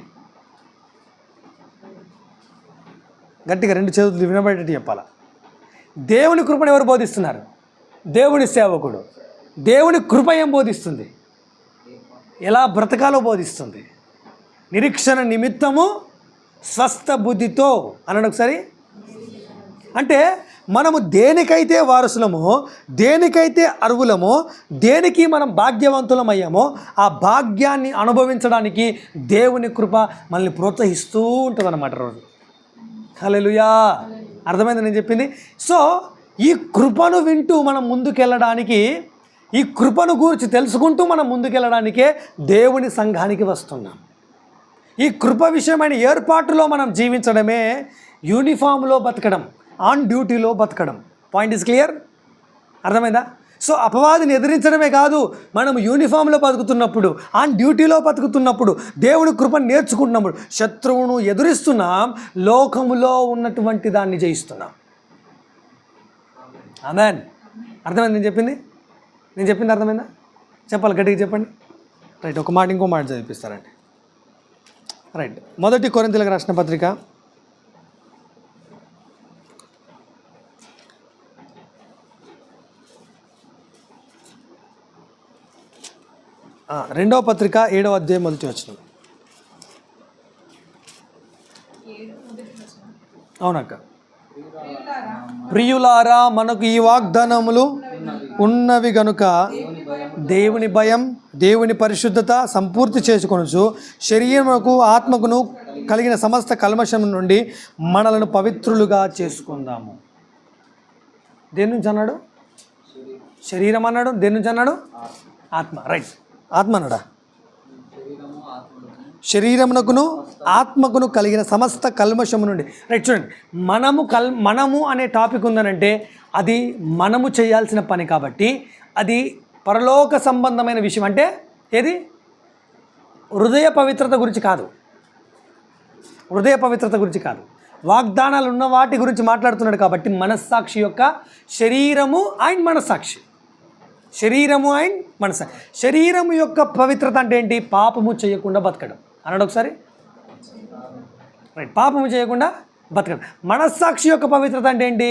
గట్టిగా 2 చేతులు వినబడేటట్టు చెప్పాలా. దేవుని కృపను ఎవరు బోధిస్తున్నారు? దేవుని సేవకుడు. దేవుని కృప ఏం బోధిస్తుంది? ఎలా బ్రతకాలో బోధిస్తుంది. నిరీక్షణ నిమిత్తము స్వస్థ బుద్ధితో అన్నాడు ఒకసారి. అంటే మనము దేనికైతే వారసులమో, దేనికైతే అర్హులమో, దేనికి మనం భాగ్యవంతులమయ్యామో ఆ భాగ్యాన్ని అనుభవించడానికి దేవుని కృప మనల్ని ప్రోత్సహిస్తూ ఉంటుంది అన్నమాట రోజు. హల్లెలూయా. అర్థమైంది నేను చెప్పింది? సో ఈ కృపను వింటూ మనం ముందుకెళ్ళడానికి, ఈ కృపను గురించి తెలుసుకుంటూ మనం ముందుకెళ్ళడానికే దేవుని సంఘానికి వస్తున్నాం. ఈ కృప విషయమైన ఏర్పాటులో మనం జీవించడమే యూనిఫామ్లో బతకడం, ఆన్ డ్యూటీలో బతకడం. Point is clear. అర్థమైందా? సో అపవాదిని ఎదిరించడమే కాదు, మనం యూనిఫామ్లో బతుకుతున్నప్పుడు, ఆన్ డ్యూటీలో బతుకుతున్నప్పుడు, దేవుని కృపను నేర్చుకుంటున్నప్పుడు శత్రువును ఎదురిస్తున్నాం, లోకములో ఉన్నటువంటి దాన్ని జయిస్తున్నాం. ఆమేన్. అర్థమైంది నేను చెప్పింది అర్థమైందా? చెప్పాలి, గట్టిగా చెప్పండి. రైట్. ఒక మాట ఇంకో మాట చదివిస్తారండి. రైట్. 1 కొరింథీయులకు రాసిన పత్రిక 2వ పత్రిక 7వ అధ్యాయం 1వ వచనం. అవునక్క. ప్రియులారా, మనకు ఈ వాగ్దానములు ఉన్నవి గనుక దేవుని భయం, దేవుని పరిశుద్ధత సంపూర్తి చేసుకొనుచు శరీరమునకు ఆత్మకును కలిగిన సమస్త కల్మషం నుండి మనలను పవిత్రులుగా చేసుకుందాము. దేని నుంచి అన్నాడు? శరీరం అన్నాడు. దేని నుంచి అన్నాడు? ఆత్మ. రైట్. ఆత్మ అన్నాడా? శరీరమునకును ఆత్మకును కలిగిన సమస్త కల్మషము నుండి. రైట్. చూడండి, మనము అనే టాపిక్ ఉందనంటే అది మనము చేయాల్సిన పని కాబట్టి అది పరలోక సంబంధమైన విషయం. అంటే ఏది? హృదయ పవిత్రత గురించి కాదు. హృదయ పవిత్రత గురించి కాదు, వాగ్దానాలు ఉన్న వాటి గురించి మాట్లాడుతున్నాడు. కాబట్టి మనస్సాక్షి యొక్క శరీరము అండ్ మనస్సాక్షి, శరీరము అండ్ మనస్సాక్షి. శరీరము యొక్క పవిత్రత అంటే ఏంటి? పాపము చేయకుండా బతకడం అన్నాడు ఒకసారి. రైట్. పాపము చేయకుండా బతకడం. మనస్సాక్షి యొక్క పవిత్రత అంటే ఏంటి?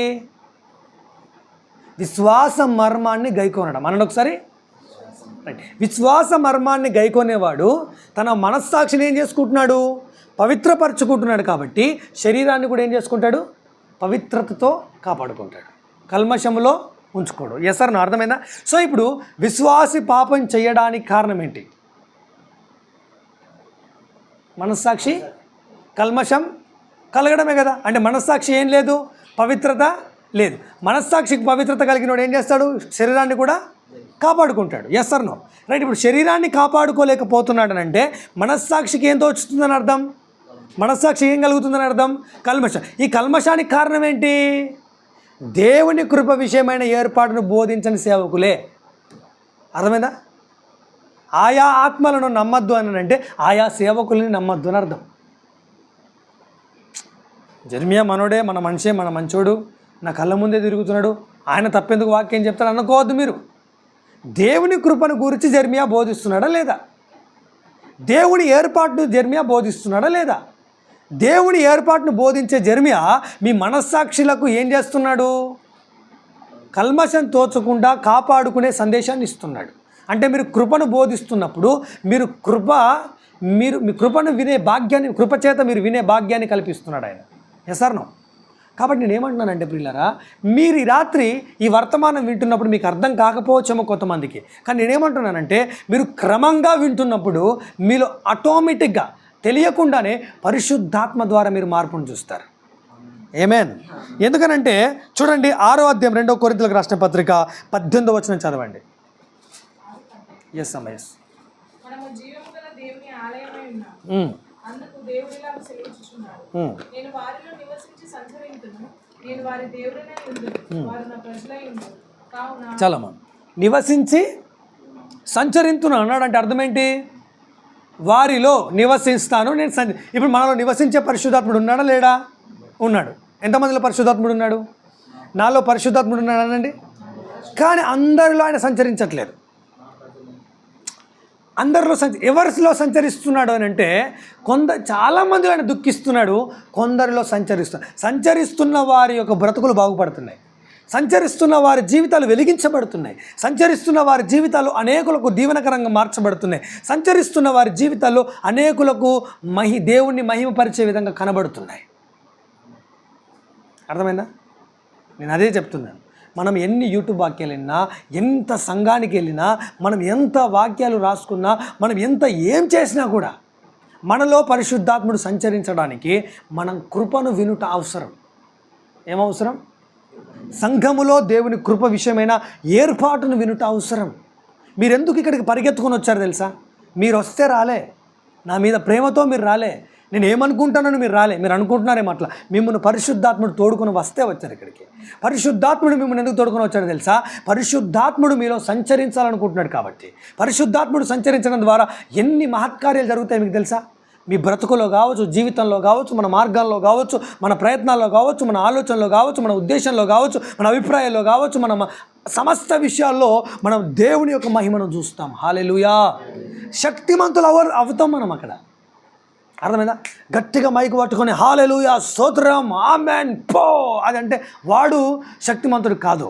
విశ్వాస మర్మాన్ని గైకొనడం అన్నాడు ఒకసారి. రైట్. విశ్వాస మర్మాన్ని గైకొనేవాడు తన మనస్సాక్షిని ఏం చేసుకుంటున్నాడు? పవిత్రపరచుకుంటున్నాడు. కాబట్టి శరీరాన్ని కూడా ఏం చేసుకుంటాడు? పవిత్రతతో కాపాడుకుంటాడు, కల్మషములో ఉంచుకోడు. ఎస్ సార్, నా అర్థమైందా? సో ఇప్పుడు విశ్వాసి పాపం చేయడానికి కారణం ఏంటి? మనస్సాక్షి కల్మషం కలగడమే కదా. అంటే మనస్సాక్షి ఏం లేదు, పవిత్రత లేదు. మనస్సాక్షికి పవిత్రత కలిగినోడు ఏం చేస్తాడు? శరీరాన్ని కూడా కాపాడుకుంటాడు. Yes sir, no. రైట్. ఇప్పుడు శరీరాన్ని కాపాడుకోలేకపోతున్నాడు అంటే మనస్సాక్షికి ఏం తోచుతుందని అర్థం? మనస్సాక్షి ఏం కలుగుతుందని అర్థం? కల్మషం. ఈ కల్మషానికి కారణం ఏంటి? దేవుని కృప విషయమైన ఏర్పాటును బోధించని సేవకులే. అర్థమైందా? ఆయా ఆత్మలను నమ్మద్దు అని అంటే ఆయా సేవకుల్ని నమ్మద్దు అని అర్థం. జెర్మియా మనోడే, మన మనిషే, మన మంచోడు, నా కళ్ళ ముందే తిరుగుతున్నాడు, ఆయన తప్పెందుకు వాక్యం చెప్తాడు అనుకోవద్దు మీరు. దేవుని కృపను గురించి జెర్మియా బోధిస్తున్నాడా లేదా? దేవుని ఏర్పాటును జెర్మియా బోధిస్తున్నాడా లేదా? దేవుని ఏర్పాటును బోధించే జెర్మియా మీ మనస్సాక్షులకు ఏం చేస్తున్నాడు? కల్మషం తోచకుండా కాపాడుకునే సందేశాన్ని ఇస్తున్నాడు. అంటే మీరు కృపను బోధిస్తున్నప్పుడు మీరు మీ కృపను వినే భాగ్యాన్ని, కృపచేత మీరు వినే భాగ్యాన్ని కల్పిస్తున్నాడు ఆయన. Yes or no? కాబట్టి నేను ఏమంటున్నానంటే ప్రియులారా, మీరు ఈ రాత్రి ఈ వర్తమానం వింటున్నప్పుడు మీకు అర్థం కాకపోవచ్చేమో కొంతమందికి, కానీ నేనేమంటున్నానంటే మీరు క్రమంగా వింటున్నప్పుడు మీలో ఆటోమేటిక్గా తెలియకుండానే పరిశుద్ధాత్మ ద్వారా మీరు మార్పును చూస్తారు. ఆమేన్. ఎందుకనంటే చూడండి 6వ అధ్యాయం 2వ కొరింథీయులకు రాసిన పత్రిక 18వ వచనం చదవండి. ఎస్ అమ్మ, ఎస్. మనము జీవము గల దేవుని ఆలయమై ఉన్నాము. అందుకు దేవుడు ఇలాగ సెలవిచ్చుచున్నాడు, నేను వారిలో నివసించి సంచరించును, నేను వారి దేవుడనై ఉండును, వారు నా ప్రజలై ఉండును. కావున చాలమ్మా, నివసించి సంచరించును అన్నాడు అంటే అర్థం ఏంటి? వారిలో నివసిస్తాను నేను. ఇప్పుడు మనలో నివసించే పరిశుద్ధాత్ముడు ఉన్నాడా లేడా? ఉన్నాడు. ఎంతమందిలో పరిశుద్ధాత్ముడు ఉన్నాడు? నాలో పరిశుద్ధాత్ముడు ఉన్నాడు అనండి. కానీ అందరిలో ఆయన సంచరించట్లేదు. అందరిలో ఎవరిలో సంచరిస్తున్నాడు అని అంటే చాలామంది ఆయన దుఃఖిస్తున్నాడు, కొందరిలో సంచరిస్తున్న వారి యొక్క బ్రతుకులు బాగుపడుతున్నాయి, సంచరిస్తున్న వారి జీవితాలు వెలిగించబడుతున్నాయి, సంచరిస్తున్న వారి జీవితాలు అనేకులకు దీవెనకరంగా మార్చబడుతున్నాయి, సంచరిస్తున్న వారి జీవితాల్లో అనేకులకు దేవుణ్ణి మహిమపరిచే విధంగా కనబడుతున్నాయి. అర్థమైందా? నేను అదే చెప్తున్నాను. మనం ఎన్ని యూట్యూబ్ వాక్యాలు విన్నా, ఎంత సంఘానికి వెళ్ళినా, మనం ఎంత వాక్యాలు రాసుకున్నా, మనం ఎంత ఏం చేసినా కూడా మనలో పరిశుద్ధాత్ముడు సంచరించడానికి మనం కృపను వినుట అవసరం. ఏమవసరం? సంఘములో దేవుని కృప విషయమైన ఏర్పాటును వినుట అవసరం. మీరెందుకు ఇక్కడికి పరిగెత్తుకొని వచ్చారు తెలుసా? మీరు వస్తే రాలే, నా మీద ప్రేమతో మీరు రాలే, నేను ఏమనుకుంటానని మీరు రాలే. మీరు అనుకుంటున్నారేమో అట్లా. మిమ్మల్ని పరిశుద్ధాత్ముడు తోడుకొని వస్తే వచ్చారు ఇక్కడికి. పరిశుద్ధాత్ముడు మిమ్మల్ని ఎందుకు తోడుకొని వచ్చాడు తెలుసా? పరిశుద్ధాత్ముడు మీలో సంచరించాలనుకుంటున్నాడు కాబట్టి. పరిశుద్ధాత్ముడు సంచరించడం ద్వారా ఎన్ని మహత్కార్యాలు జరుగుతాయి మీకు తెలుసా? మీ బ్రతుకులో కావచ్చు, జీవితంలో కావచ్చు, మన మార్గాల్లో కావచ్చు, మన ప్రయత్నాల్లో కావచ్చు, మన ఆలోచనలో కావచ్చు, మన ఉద్దేశంలో కావచ్చు, మన అభిప్రాయాల్లో కావచ్చు, మన సమస్త విషయాల్లో మనం దేవుని యొక్క మహిమను చూస్తాం. హల్లెలూయా. శక్తిమంతులు అవుతాం మనం అక్కడ. అర్థమైందా? గట్టిగా మైకు పట్టుకొని హల్లెలూయా, స్తోత్రం, ఆమేన్, పో అదంటే వాడు శక్తిమంతుడు కాదు.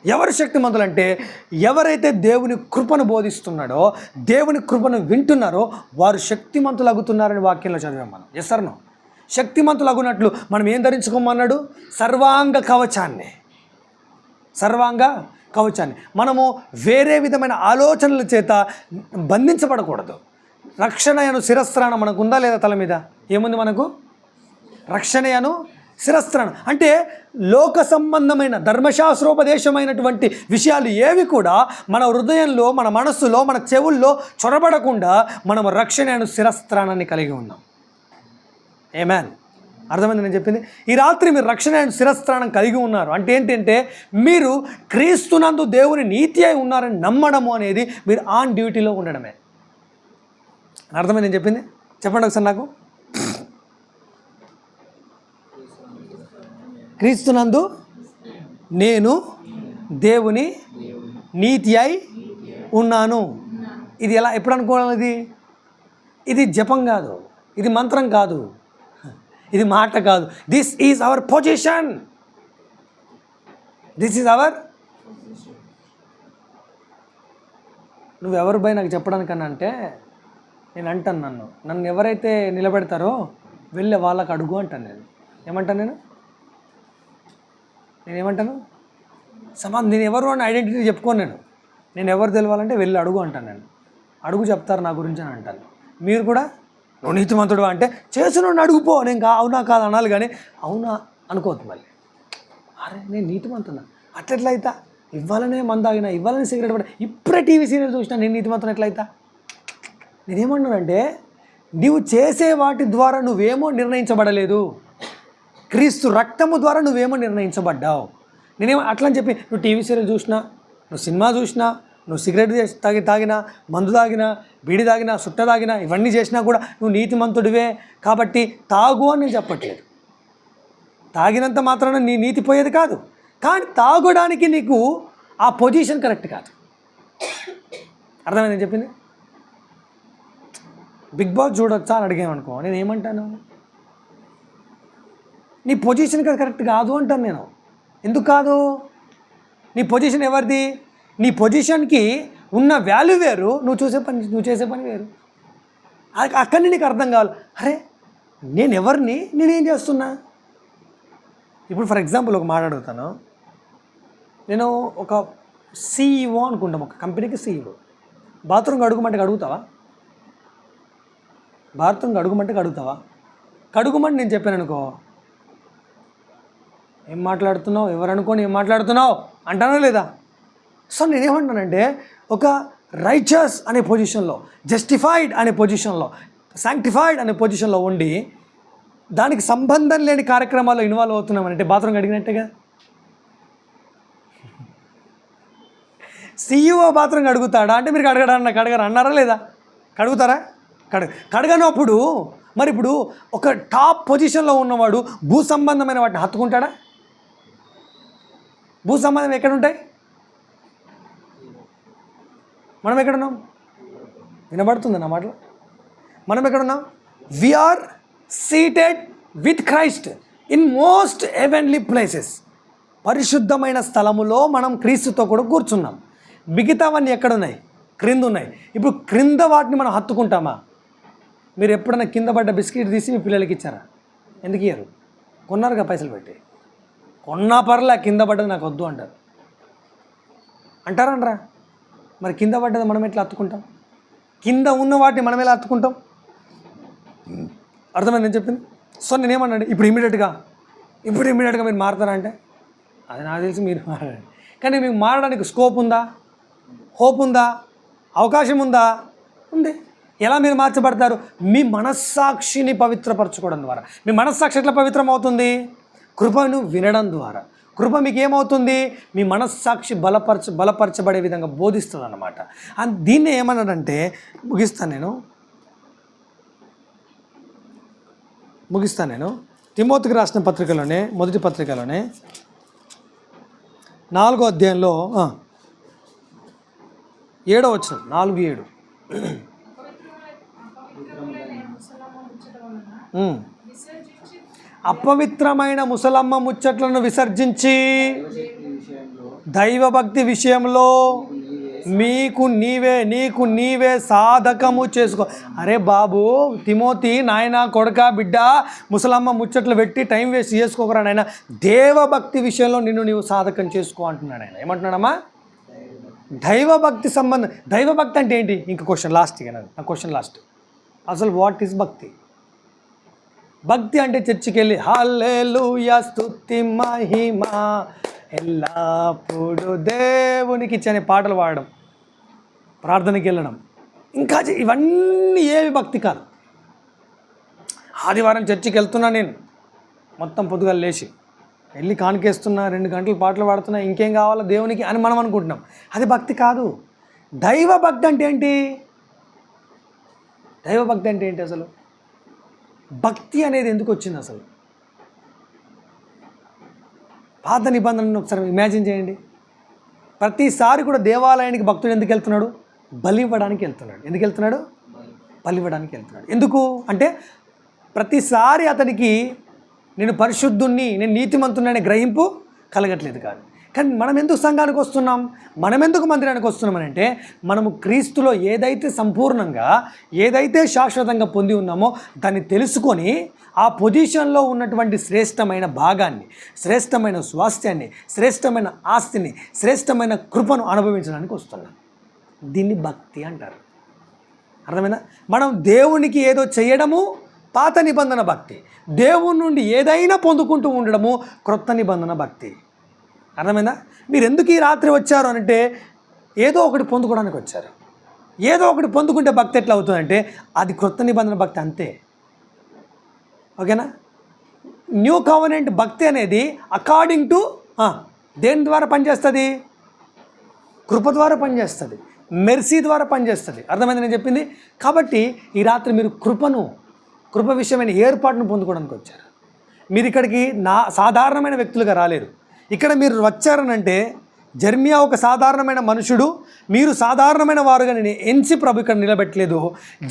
ఎవరు శక్తిమంతులు అంటే ఎవరైతే దేవుని కృపను బోధిస్తున్నాడో, దేవుని కృపను వింటున్నారో వారు శక్తిమంతులు అగుతున్నారని వాక్యంలో చదివాం మనం. Yes or no? శక్తిమంతులు అగునట్లు మనం ఏం ధరించుకోమన్నాడు? సర్వాంగ కవచాన్ని. సర్వాంగ కవచాన్ని. మనము వేరే విధమైన ఆలోచనల చేత బంధించబడకూడదు. రక్షణయను శిరస్త్రాణం మనకు ఉందా లేదా? తల మీద ఏముంది మనకు? రక్షణయను శిరస్త్రాణం. అంటే లోక సంబంధమైన ధర్మశాస్త్రోపదేశమైనటువంటి విషయాలు ఏవి కూడా మన హృదయంలో, మన మనస్సులో, మన చెవుల్లో చొరబడకుండా మనము రక్షణయను శిరస్త్రాణాన్ని కలిగి ఉన్నాం. ఆమేన్. అర్థమైంది నేను చెప్పింది? ఈ రాత్రి మీరు రక్షణయను శిరస్త్రాణం కలిగి ఉన్నారు అంటే ఏంటంటే మీరు క్రీస్తునందు దేవుని నీతి అయి ఉన్నారని నమ్మడము అనేది మీరు ఆన్ డ్యూటీలో ఉండడమే. అర్థమైంది నేను చెప్పింది? చెప్పండి ఒకసారి నాకు. క్రీస్తునందు నేను దేవుని నీతి అయి ఉన్నాను. ఇది ఎలా, ఎప్పుడు అనుకోవాలి? ఇది జపం కాదు, ఇది మంత్రం కాదు, ఇది మాట కాదు. This is our position. This is our. నువ్వెవరు బై నాకు చెప్పడానికన్నా అంటే నేను అంటాను, నన్ను ఎవరైతే నిలబెడతారో వెళ్ళే వాళ్ళకి అడుగు అంటాను. ఏమంటాను నేనేమంటాను? నేను ఎవరు అని ఐడెంటిటీ చెప్పుకోను. నేను ఎవరు తెలవాలంటే వెళ్ళి అడుగు అంటాను. అడుగు చెప్తారు నా గురించి అని అంటాను. మీరు కూడా నువ్వు నీతిమంతుడు అంటే చేసిన అడుగుపో, నేను అవునా కాదు అనాలి, కానీ అవునా అనుకోవద్దు. మళ్ళీ అరే నేను నీతిమంతున్నా అట్లెట్లా అవుతా? ఇవ్వాలనే మందాగినా, ఇవ్వాలనే సిగరెట్ పడ, ఇప్పుడే టీవీ సీరియల్ చూసినా నేను నీతిమంతున్నా ఎట్లయితా? నేనేమన్నానంటే నీవు చేసే వాటి ద్వారా నువ్వేమో నిర్ణయించబడలేదు, క్రీస్తు రక్తము ద్వారా నువ్వేమో నిర్ణయించబడ్డావు. నేనేమో అట్లా అని చెప్పి నువ్వు టీవీ సీరియల్ చూసినా, నువ్వు సినిమా చూసినా, నువ్వు సిగరెట్ తాగినా, మందు తాగినా, బీడి తాగినా, సుట్ట తాగినా, ఇవన్నీ చేసినా కూడా నువ్వు నీతిమంతుడివే కాబట్టి తాగు అని నేను చెప్పట్లేదు. తాగినంత మాత్రాన నీ నీతి పోయేది కాదు. కానీ తాగడానికి నీకు ఆ పొజిషన్ కరెక్ట్ కాదు. అర్థమైందని చెప్పింది. బిగ్ బాస్ చూడొచ్చా అని అడిగామనుకో, నేను ఏమంటాను, నీ పొజిషన్ కరెక్ట్ కాదు అంటాను నేను. ఎందుకు కాదు? నీ పొజిషన్ ఎవరిది? నీ పొజిషన్కి ఉన్న వాల్యూ వేరు, నువ్వు చేసే పని వేరు. అక్కడిని నీకు అర్థం కావాలి. అరే నేను ఎవరిని, నేనేం చేస్తున్నా. ఇప్పుడు ఫర్ ఎగ్జాంపుల్ ఒక మాట అడుగుతాను. నేను ఒక CEO అనుకుంటాం, ఒక కంపెనీకి CEO. బాత్రూమ్ కడుగుమంటే అడుగుతావా? బాత్రూమ్ కడుగుమంటే కడుగుమంటే నేను చెప్పాను అనుకో, ఏం మాట్లాడుతున్నావు, ఎవరు అనుకోని ఏం మాట్లాడుతున్నావు అంటానో లేదా? సో నేనేమంటానంటే, ఒక రైచస్ అనే పొజిషన్లో, జస్టిఫైడ్ అనే పొజిషన్లో, శాంక్టిఫైడ్ అనే పొజిషన్లో ఉండి దానికి సంబంధం లేని కార్యక్రమాల్లో ఇన్వాల్వ్ అవుతున్నామనంటే బాత్రూమ్ కడిగినట్టేగా. CEO బాత్రూమ్ కడుగుతాడా అంటే మీరు కడగరా అన్నారా లేదా? కడుగుతారా? కడగనప్పుడు మరి ఇప్పుడు ఒక టాప్ పొజిషన్లో ఉన్నవాడు భూ సంబంధమైన వాటిని హత్తుకుంటాడా? భూ సంబంధం ఎక్కడుంటాయి? మనం ఎక్కడున్నాం? వినబడుతుంది నా మాటలు? మనం ఎక్కడున్నాం? We are seated with Christ in most heavenly places. పరిశుద్ధమైన స్థలములో మనం క్రీస్తుతో కూడా కూర్చున్నాం. మిగతావన్నీ ఎక్కడున్నాయి? క్రింద ఉన్నాయి. ఇప్పుడు క్రింద వాటిని మనం హత్తుకుంటామా? మీరు ఎప్పుడైనా కింద పడ్డ బిస్కెట్ తీసి మీ పిల్లలకి ఇచ్చారా? ఎందుకు ఇయ్యరు? కొన్నారుగా పైసలు పెట్టి. కొన్నా పర్లే, కింద పడ్డది నాకు వద్దు అంటారు. అంటారా? మరి కింద పడ్డది మనం ఎట్లా హత్తుకుంటాం? కింద ఉన్న వాటిని మనం ఎలా హత్తుకుంటాం? అర్థమైంది నేను చెప్పింది. సో నేనేమన్నాడు, ఇప్పుడు ఇమీడియట్గా మీరు మారుతారా అంటే అది నాకు తెలిసి మీరు మారండి. కానీ మీకు మారడానికి స్కోప్ ఉందా? హోప్ ఉందా? అవకాశం ఉందా? ఉంది. ఎలా మీరు మార్చబడతారు? మీ మనస్సాక్షిని పవిత్రపరచుకోవడం ద్వారా. మీ మనస్సాక్షి ఎట్లా పవిత్రం అవుతుంది? కృపను వినడం ద్వారా. కృప మీకు ఏమవుతుంది? మీ మనస్సాక్షి బలపరచబడే విధంగా బోధిస్తుంది అన్నమాట. దీన్ని ఏమన్నాడంటే, ముగిస్తాను నేను తిమోతికి రాసిన పత్రికలోనే, మొదటి పత్రికలోనే 4వ అధ్యాయంలో 7వ వచనం, 4:7. అపవిత్రమైన ముసలమ్మ ముచ్చట్లను విసర్జించి దైవభక్తి విషయంలో నీకు నీవే సాధకము చేసుకో. అరే బాబు తిమోతి, నాయన, కొడక, బిడ్డ, ముసలమ్మ ముచ్చట్లు పెట్టి టైం వేస్ట్ చేసుకోకరా నాయన. దేవభక్తి విషయంలో నీవు సాధకం చేసుకో అంటున్నాడు ఆయన. ఏమంటున్నాడమ్మా? దైవభక్తి సంబంధం. దైవభక్తి అంటే ఏంటి? ఇంక క్వశ్చన్ లాస్ట్. అసలు వాట్ ఈజ్ భక్తి? భక్తి అంటే చర్చికి వెళ్ళి హల్లెలూయా స్తుతి మహిమ ఎల్లప్పుడు దేవునికి ఇచ్చే పాటలు పాడడం, ప్రార్థనకి వెళ్ళడం, ఇంకా ఇవన్నీ ఏవి భక్తి కాదు. ఆదివారం చర్చికి వెళ్తున్నా నేను, మొత్తం పొద్దుగా లేచి వెళ్ళి కానికేస్తున్నా, 2 గంటలు పాటలు పాడుతున్నా, ఇంకేం కావాలో దేవునికి అని మనం అనుకుంటున్నాం. అది భక్తి కాదు. దైవభక్తి అంటే ఏంటి? అసలు భక్తి అనేది ఎందుకు వచ్చింది? అసలు పాత నిబంధనను ఒకసారి ఇమాజిన్ చేయండి. ప్రతిసారి కూడా దేవాలయానికి భక్తుడు ఎందుకు వెళ్తున్నాడు? బలి ఇవ్వడానికి వెళ్తున్నాడు. ఎందుకు వెళ్తున్నాడు? బలి ఇవ్వడానికి వెళ్తున్నాడు. ఎందుకు అంటే ప్రతిసారి అతనికి నేను పరిశుద్ధుణ్ణి, నేను నీతిమంతుణ్ణి గ్రహింపు కలగట్లేదు. కానీ మనం ఎందుకు సంఘానికి వస్తున్నాం? మనం ఎందుకు మందిరానికి వస్తున్నామని అంటే, మనము క్రీస్తులో ఏదైతే సంపూర్ణంగా, ఏదైతే శాశ్వతంగా పొంది ఉన్నామో దాన్ని తెలుసుకొని ఆ పొజిషన్లో ఉన్నటువంటి శ్రేష్టమైన భాగాన్ని, శ్రేష్టమైన స్వాస్థ్యాన్ని, శ్రేష్టమైన ఆస్తిని, శ్రేష్టమైన కృపను అనుభవించడానికి వస్తున్నాం. దీన్ని భక్తి అంటారు. అర్థమైందా? మనం దేవునికి ఏదో చేయడము పాత నిబంధన భక్తి, దేవుని నుండి ఏదైనా పొందుకుంటూ ఉండడము క్రొత్త నిబంధన భక్తి. అర్థమైందా? మీరు ఎందుకు ఈ రాత్రి వచ్చారు అంటే ఏదో ఒకటి పొందుకోవడానికి వచ్చారు. ఏదో ఒకటి పొందుకుంటే భక్తి ఎట్లా అవుతుందంటే అది క్రొత్త నిబంధన భక్తి అంతే. ఓకేనా? న్యూ కవెనెంట్ భక్తి అనేది అకార్డింగ్ టు దేని ద్వారా పనిచేస్తుంది? కృప ద్వారా పనిచేస్తుంది, మెర్సీ ద్వారా పనిచేస్తుంది. అర్థమైంది నేను చెప్పింది? కాబట్టి ఈ రాత్రి మీరు కృప విషయమైన ఏర్పాటును పొందుకోవడానికి వచ్చారు. మీరు ఇక్కడికి సాధారణమైన వ్యక్తులుగా రాలేరు. ఇక్కడ మీరు వచ్చారనంటే జెర్మియా ఒక సాధారణమైన మనుషుడు, మీరు సాధారణమైన వారుగా నేను ఎంచి ప్రభు ఇక్కడ నిలబెట్టలేదు.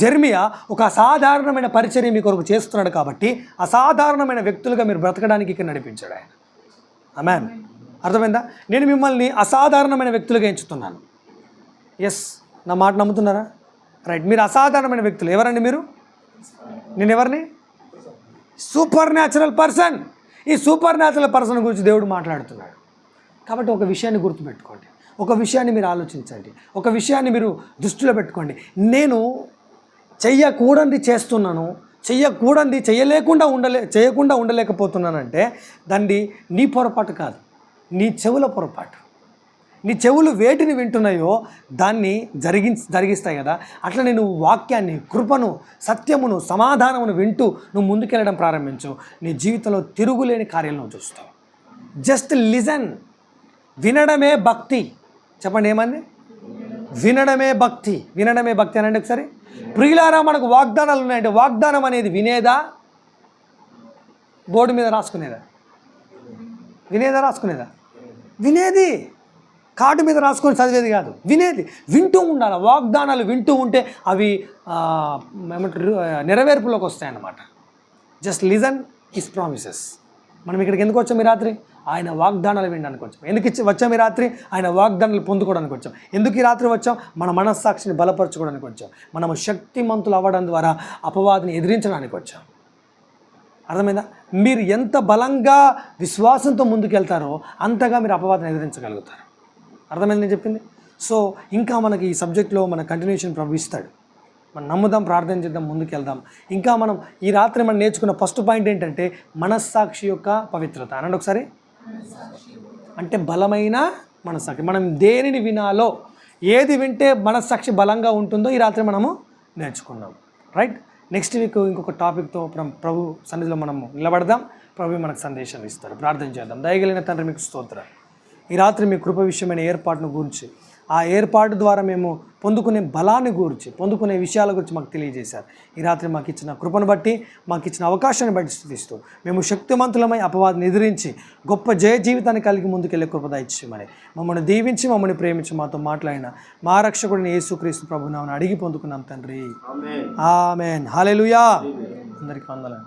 జెర్మియా ఒక అసాధారణమైన పరిచర్య మీ కొరకు చేస్తున్నాడు కాబట్టి అసాధారణమైన వ్యక్తులుగా మీరు బ్రతకడానికి ఇక్కడ నడిపించాడు ఆయన. ఆమేన్. అర్థమైందా? నేను మిమ్మల్ని అసాధారణమైన వ్యక్తులుగా ఎంచుతున్నాను. ఎస్, నా మాట నమ్ముతున్నారా? రైట్. మీరు అసాధారణమైన వ్యక్తులు. ఎవరండి మీరు? నేను ఎవరిని? Super natural person. ఈ సూపర్ న్యాచురల్ పర్సన్ గురించి దేవుడు మాట్లాడుతున్నాడు. కాబట్టి ఒక విషయాన్ని గుర్తుపెట్టుకోండి, ఒక విషయాన్ని మీరు ఆలోచించండి, ఒక విషయాన్ని మీరు దృష్టిలో పెట్టుకోండి. నేను చెయ్యకూడనిది చేస్తున్నాను, చేయకుండా ఉండలేకపోతున్నానంటే దాన్ని నీ పొరపాటు కాదు, నీ చెవుల పొరపాటు. నీ చెవులు వేటిని వింటున్నాయో దాన్ని జరిగిస్తాయి కదా. అట్లా నేను వాక్యాన్ని, కృపను, సత్యమును, సమాధానమును వింటూ నువ్వు ముందుకెళ్ళడం ప్రారంభించు. నీ జీవితంలో తిరుగులేని కార్యాలను నువ్వు చూస్తావు. Just listen. వినడమే భక్తి. చెప్పండి, ఏమంది? వినడమే భక్తి. వినడమే భక్తి అనండి ఒకసారి. ప్రియులారా, మనకు వాగ్దానాలు ఉన్నాయంటే వాగ్దానం అనేది వినేదా, బోర్డు మీద రాసుకునేదా? వినేది. కార్డు మీద రాసుకొని చదివేది కాదు, వినేది. వింటూ ఉండాలి. వాగ్దానాలు వింటూ ఉంటే అవి ఏమంటారు, నెరవేర్పులోకి వస్తాయన్నమాట. Just listen his promises. మనం ఇక్కడికి ఎందుకు వచ్చాం ఈ రాత్రి? ఆయన వాగ్దానాలు వినడానికి వచ్చాం. ఎందుకు వచ్చాం ఈ రాత్రి? ఆయన వాగ్దానాలు పొందుకోవడానికి వచ్చాం. ఎందుకు ఈ రాత్రి వచ్చాం? మన మనస్సాక్షిని బలపరచుకోవడానికి వచ్చాం. మనము శక్తిమంతులు అవ్వడం ద్వారా అపవాదిని ఎదిరించడానికి వచ్చాం. అర్థమైందా? మీరు ఎంత బలంగా విశ్వాసంతో ముందుకెళ్తారో అంతగా మీరు అపవాదిని ఎదిరించగలుగుతారు. అర్థమైంది నేను చెప్పింది? సో ఇంకా మనకి ఈ సబ్జెక్ట్లో మన కంటిన్యూషన్ ప్రభు ఇస్తాడు. మనం నమ్ముదాం, ప్రార్థన చేద్దాం, ముందుకెళ్దాం. ఇంకా మనం ఈ రాత్రి మనం నేర్చుకున్న ఫస్ట్ పాయింట్ ఏంటంటే మనస్సాక్షి యొక్క పవిత్రత. అనండి ఒకసారి. అంటే బలమైన మనస్సాక్షి. మనం దేనిని వినాలో, ఏది వింటే మనస్సాక్షి బలంగా ఉంటుందో ఈ రాత్రి మనము నేర్చుకున్నాం. రైట్. నెక్స్ట్ వీక్ ఇంకొక టాపిక్తో ప్రభు సన్నిధిలో మనము నిలబడదాం. ప్రభు మనకు సందేశం ఇస్తాడు. ప్రార్థన చేద్దాం. దయగలిగిన తండ్రి, మీకు స్తోత్రం. ఈ రాత్రి మీ కృప విషయమైన ఏర్పాటును గురించి, ఆ ఏర్పాటు ద్వారా మేము పొందుకునే బలాన్ని గురించి, పొందుకునే విషయాల గురించి మాకు తెలియజేశారు. ఈ రాత్రి మాకు ఇచ్చిన కృపను బట్టి, మాకు ఇచ్చిన అవకాశాన్ని బట్టి స్తుతిస్తూ మేము శక్తిమంతులమై అపవాదిని ఎదిరించి గొప్ప జయ జీవితాన్ని కలిగి ముందుకెళ్ళే కృప దయచేయమని మమ్మల్ని దీవించి, మమ్మల్ని ప్రేమించి, మాతో మాట్లాడిన మా రక్షకుడిని యేసుక్రీస్తు ప్రభునామమున అడిగి పొందుకున్నాం తండ్రి. ఆమేన్. హల్లెలూయా. అందరికీ వందనాలు.